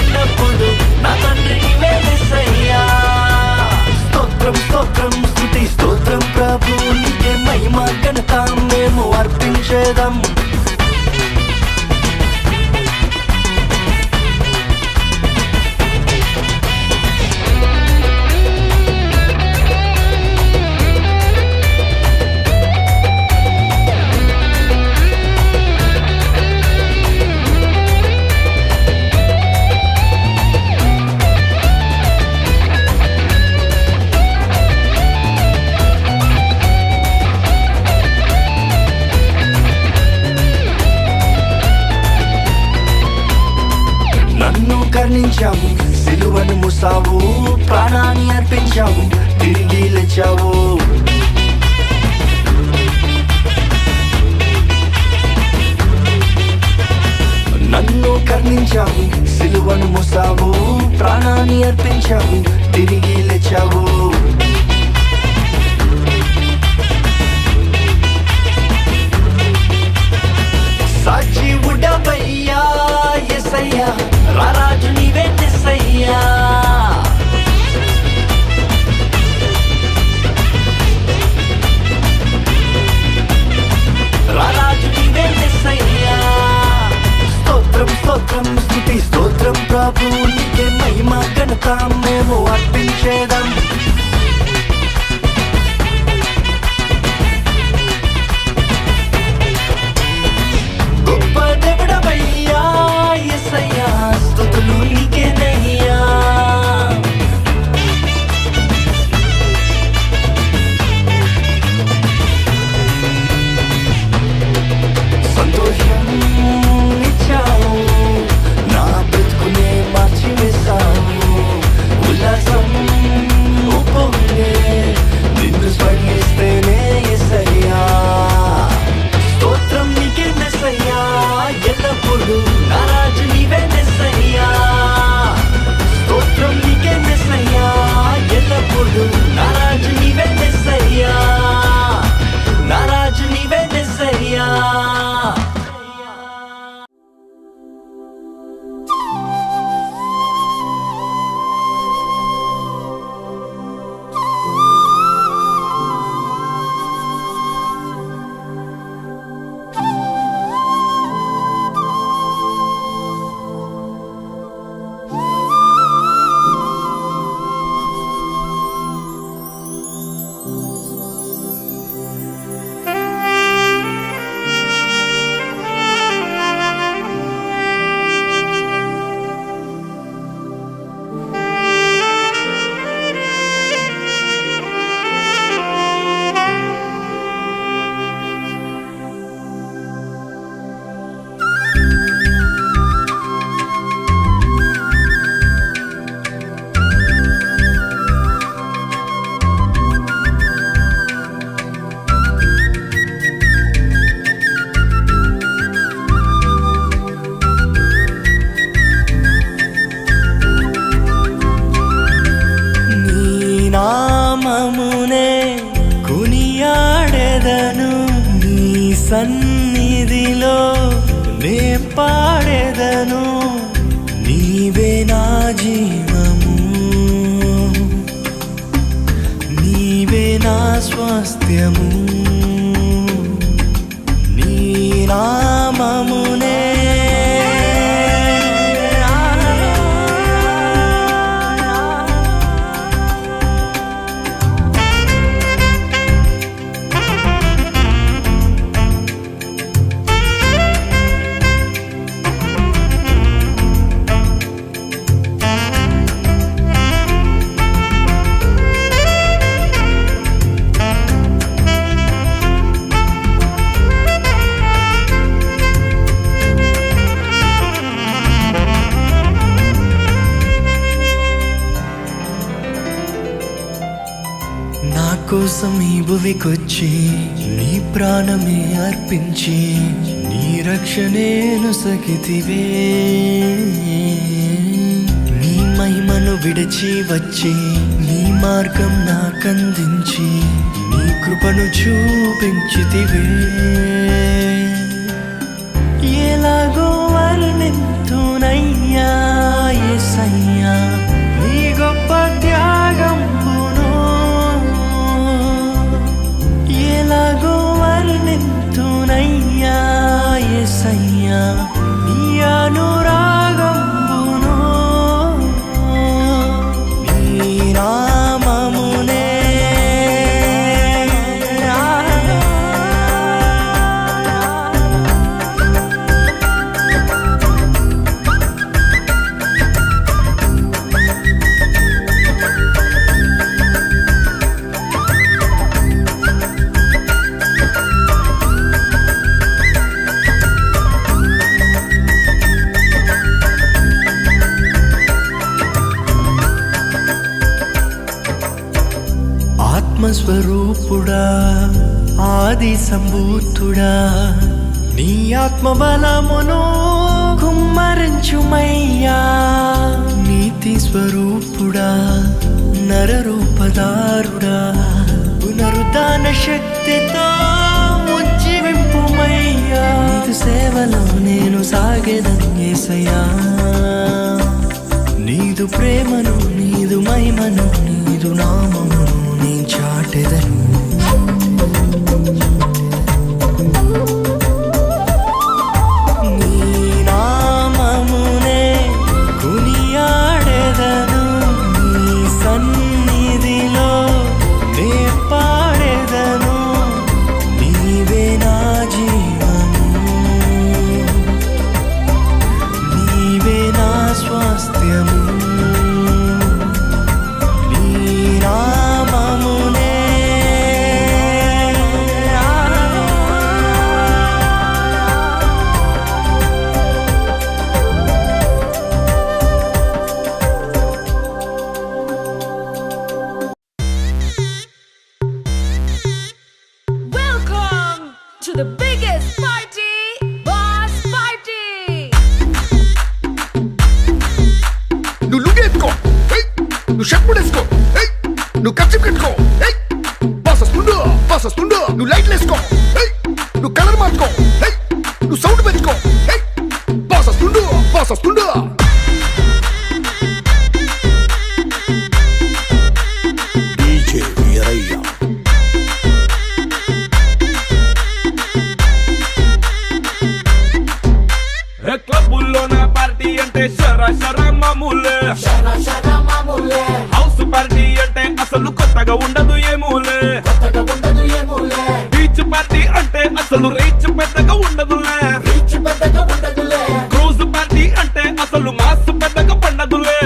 ఎల్లప్పుడూ నా తండ్రి నీవే యేసయ్యా. స్తోత్రం స్తోత్రం స్తుతి స్తోత్రం ప్రభు నీకే మహిమ ఘనత మేము అర్పించేదం. నన్ను కరుణించావు సిలువను మూసావు ప్రాణాన్ని అర్పించావు తిరిగి లేచావు. నన్ను కరుణించావు సిలువను మూసావు ప్రాణాన్ని అర్పించావు తిరిగి లేచావు. సాక్షివుడవయ్యా యేసయ్యా రారాజు నీవే యేసయ్యా. రారాజు నీవే యేసయ్యా. స్తోత్రం స్తోత్రం స్తుతి స్తోత్రం ప్రభు నీకే మహిమ ఘనత మేము అర్పించేదం. గొప్ప దేవుడవయ్యా యేసయ్యా స్తుతులు నీకేనయ్యా. సంతోషం ఇచ్చావు నా బ్రతుకునే మార్చివేశావు. ఉల్లాసం సన్నిధిలో నే పాడేదను, నీవే నా జీవము, నీవే నా స్వాస్థ్యము, నీ నామమునే కోసం ఈ భువికొచ్చి నీ ప్రాణమే అర్పించి నీ రక్షణేను సగితివే, నీ మహిమను విడిచి వచ్చి నీ మార్గం నాకందించి నీ కృపను చూపించితివే. ఎలాగో వర్ణింతునయ్యా యేసయ్యా నీ గొప్ప త్యాగంబును, ఎలాగో వర్ణింతునయ్యా యేసయ్యా నీ అనురాగంబును, నీ నామమునే ఆత్మస్వరూపుడా ఆది సంభూతుడా నీ ఆత్మబలమును కుమ్మరించుమయ్యా. నీతి స్వరూపుడా నరరూపదారుడా పునరుద్ధాన శక్తితో ఉజ్జీవింపుమయ్యా. నీదు సేవలో నేను సాగెదను యేసయ్యా, నీదు ప్రేమను నీదు మహిమను నీదు నామమును నీ చాటెదను. నీ నామమునే కొనియాడెదను, నీ సన్నిధిలో నే పాడెదను, నీవే నా జీవము, నీవే నా స్వాస్థ్యము, నీ నామమునే Welcome to the biggest party, Boss Party! నువ్వు లుంగి ఎత్తుకో, నువ్వు షర్ట్ కూడా వేసుకో, నువ్వు ఖర్చు కట్టుకో, బాస్ వస్తుండు బాస్ వస్తుండు, నువ్వు లైట్లు వేసుకో, నువ్వు కలర్ మార్చుకో, నువ్వు సౌండ్ పెంచుకో, బాస్ వస్తుండు బాస్ వస్తుండు. క్లబ్బుల్లో నా పార్టీ అంటే శర మామూలే, హౌస్ పార్టీ అంటే అసలు కొత్తగా ఉండదు ఏమూలే, బీచ్ పార్టీ అంటే అసలు రీచ్ పెద్దగా ఉండదులే, క్రూజ్ పార్టీ అంటే అసలు మాస్ పెద్దగా పండదులే.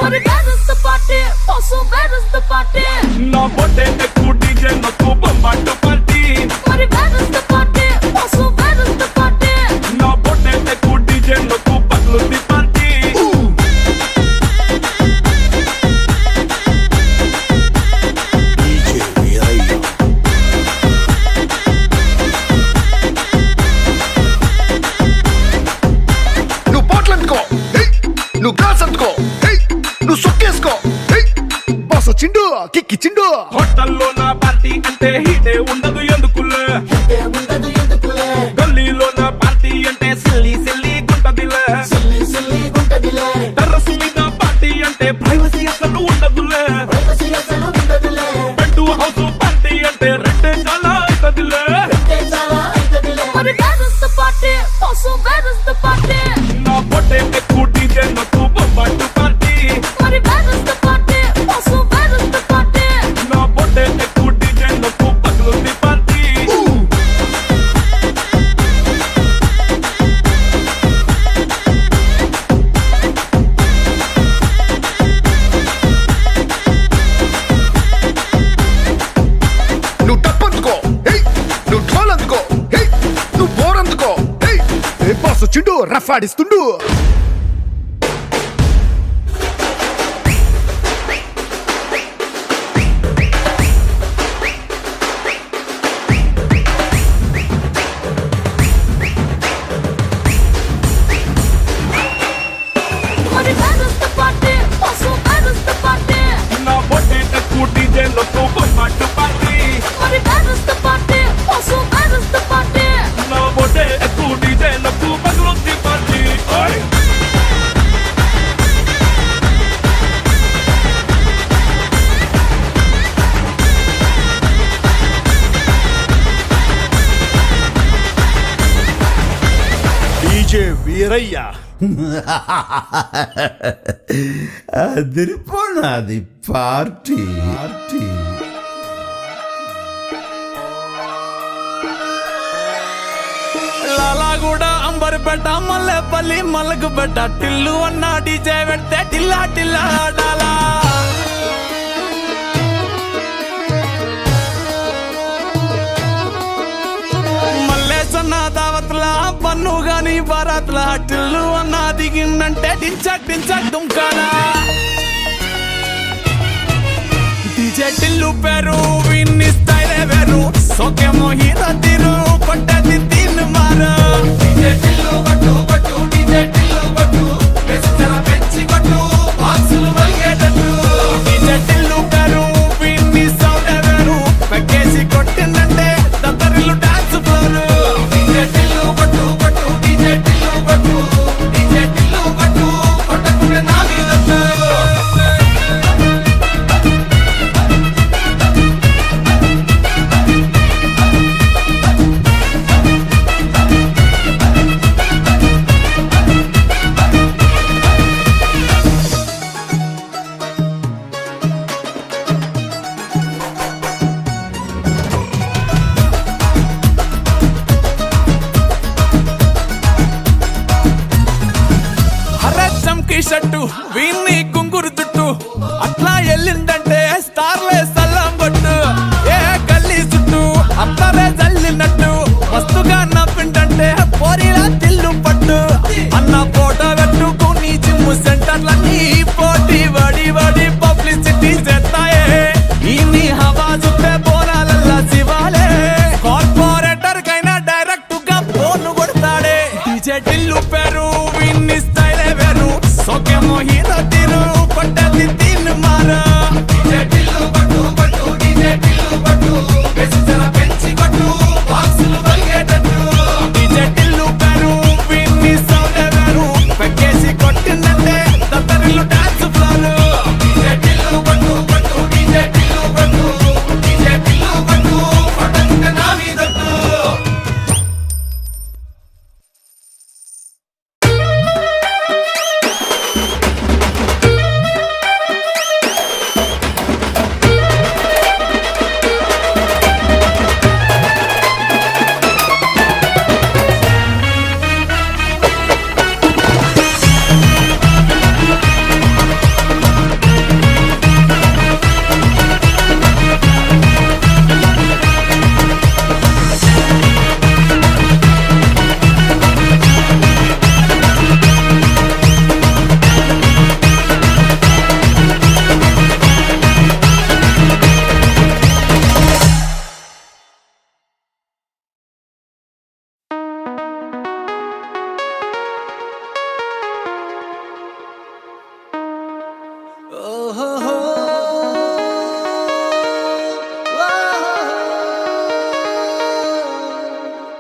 But where is the party? Also, where is the party? నా బొట్టే ఎక్కువ డీజే నొక్కు బొమ్మాట party. But where is the party? Also, where is the party? నా బొట్టే ఎక్కువ డీజే నొక్కు పగ్లుంది పార్టీ. నువ్వు బాటిల్ అంటుకో, నువ్వు గ్లాస్ అంటుకో, నువ్వు సొక్కేసుకో, బాస్ వచ్చిండు కిక్కిచ్చిండు. హోటల్లో నా పార్టీ అంటే హీటే ఉండదు ఎందుకులే, పాడిస్తుండు. Money matters the party, also matters the party. నా బొట్టే తక్కువ డీజేలో కోపం పట్టు party. Money matters the party, also matters the party. నా బొట్టే ఎక్కువ డీజేలో పగులుద్ది పార్టీ. ఓయ్ డీజే వీరయ్య అదిరిపోనాది పార్టీ లాలాగూడ అంబర్పేట మల్లెపల్లి మలకపేట టిల్లు అన్న డీజే పెడితే టిల్లా టిల్లా ఆడాలా. మల్లేసన్న దావత్ల పన్ను గాని బారాత్ల టిల్లు అన్న దిగిందంటే డించక్ డించక్ దుంకాలా. డీజే టిల్లు పేరు విన్ని స్టైలే వేరు సోకేమో హీరో తీరు కొట్టది తీన్ మారు. డీజే టిల్లు కొట్టు కొట్టు డీజే టిల్లు కొట్టు పెంచరా పెంచి కొట్టు బాక్సులు వలిగేటట్టు. డీజే టిల్లు పేరు విన్ని సౌండే వేరు పెక్కేసి కొట్టిందంటే దద్దరిల్లు డాన్స్ ఫ్లోరు. డీజే టిల్లు కొట్టు కొట్టు డీజే టిల్లు కొట్టు డీజే టిల్లు కొట్టు కొట్టకుంటే నా మీదట్టు. చంకీ షట్టు వీన్ని కుంగురు చుట్టు అట్లా వెళ్ళిందంటే స్టార్లే సల్లం కొట్టు. ఏ గల్లీ చుట్టూ అత్తరే జల్లినట్టు మస్తుగా నవ్విందంటే పోరిలా తిల్లు పట్టు. అన్న ఫోటో పెట్టుకుని జిమ్ సెంటర్లన్నీ పోటీ వడి వడి పబ్లిసిటీ చేస్తాయే. ఈ హవా చుట్టే బోనాలల్లా శివాలే కార్పొరేటర్ కైనా డైరెక్ట్ గా ఫోన్ కొడతాడే. డీజే టిల్లు పేరు విన్ని స్టైలే వేరు సోకేమో హీరో తీరు కొట్టది తీన్ మారు. డీజే టిల్లు కొట్టు కొట్టు డీజే టిల్లు కొట్టు పెంచరా పెంచి కొట్టు బాక్సులు వలిగేటట్టు. డీజే టిల్లు పేరు విన్ని సౌండే వేరు పెక్కేసి కొట్టిందంటే దద్దరిల్లు డాన్స్ ఫ్లోరు. డీజే టిల్లు కొట్టు కొట్టు డీజే టిల్లు కొట్టు డీజే టిల్లు కొట్టు కొట్టకుంటే నా మీదట్టు.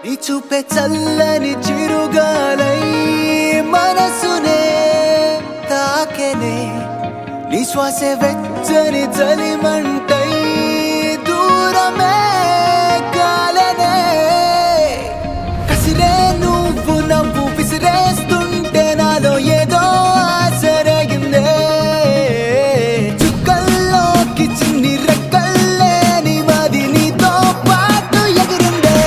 నీ చూపే చల్లని చిరుగాలై మనసునే తాకెనే. నీ శ్వాసే వెచ్చని చలిమంటై దూరమే కాలనే. కసిరే నువ్వు నవ్వు విసిరేస్తుంటే నాలో ఏదో ఆశరగిందే. చుక్కల్లోకి చిన్ని రెక్కల్లే నీ మది నీతో పాటు ఎగిరిందే.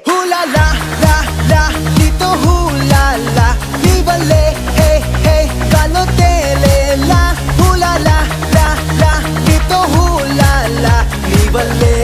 హూలా లా లా లా నీతో హూలా లా నీ వల్లే హే హే కాలో తేలేలా. హూలా లా లా లా నీతో హూలా లా నీ వల్లే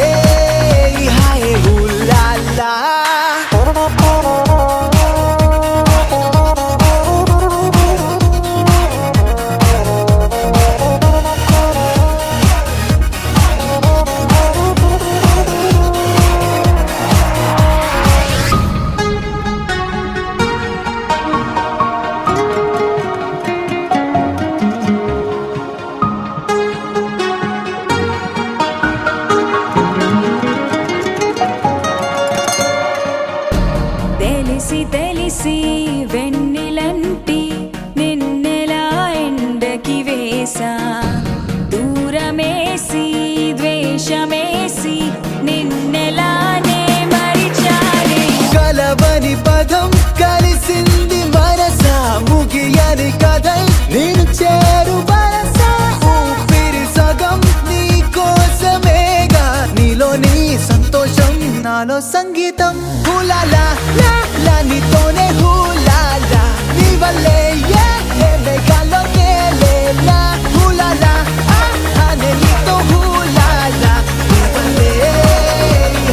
సంగీతం హూలాలా లా లా నీతోనే హూలాలా నీ వల్లే ఏ మేఘాల్లో తేలేలా హూలాలా ఆహానే నీతో హూలాలా నీ వల్లే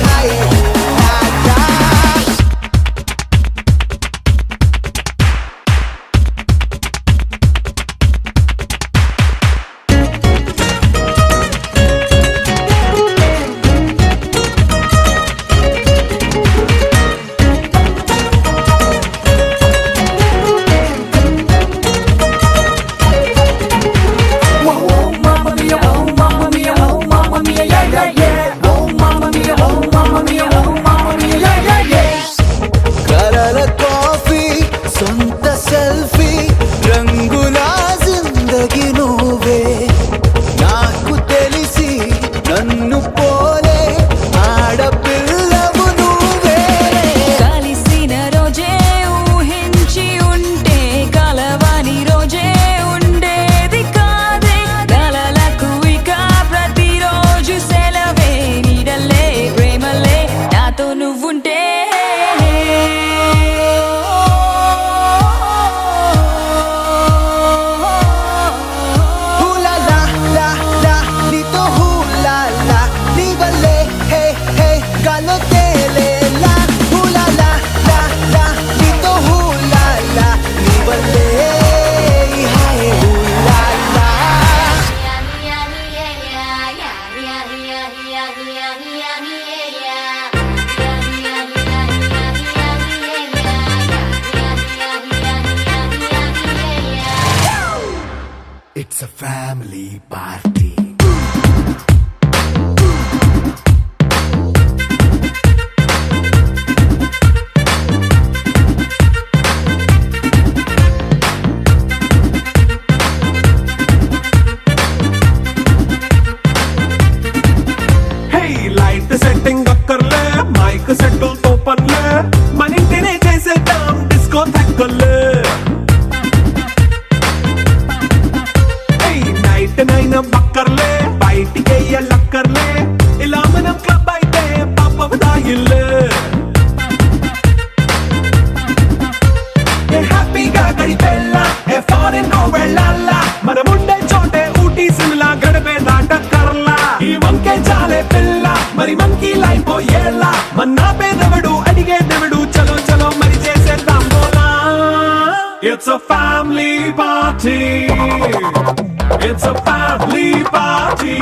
హాయ్ హూలాలా కలల కాఫీ సొంత సెల్ఫీ రంగుల జిందగీ నువ్వే నాకు తెలిసి నన్ను పోలే ఆడపిల్లవు నువ్వే కలిసిన రోజే ఊహించి ఉంటే కలవని రోజే ఉండేది కాదే కలలకు ఇక ప్రతిరోజు సెలవే నీడల్లే ప్రేమలే నాతో నువ్వుంటే హూలాలా లా లా నీతో హూలాలా నీ వల్లే హే హే గాల్లో తేలేలా హూలాలా లా లా నీతో హూలాలా నీ వల్లే హాయ్ హూలాలా It's a family party. Hey light setting అక్కర్లే మైక్ సెట్టుల్ తో పర్లే మన ఇంటినే చేసేద్దాం డిస్కో థక్కర్లే నైట్ నైన్ బక్కర్లే బయటికి లక్కర్లే ఇలా మనం క్లబ్ అయితే పాప దాయిల్లే హ్యాపీగా గడిపెల్లా ఏ ఫారెన్ వెళ్ళాలా మనం ఉండే చోటే ఊటీ సిమ్లా గడిపే దాటక్కర్లా ఈ వంకే చాలే పిల్ల మరి మంకీ లైఫ్ ఏళ్ళ మన్నా పేదవడు అడిగేదెవడు చలో చలో మరి చేసేద్దాం బోలా It's a family party. It's a family party.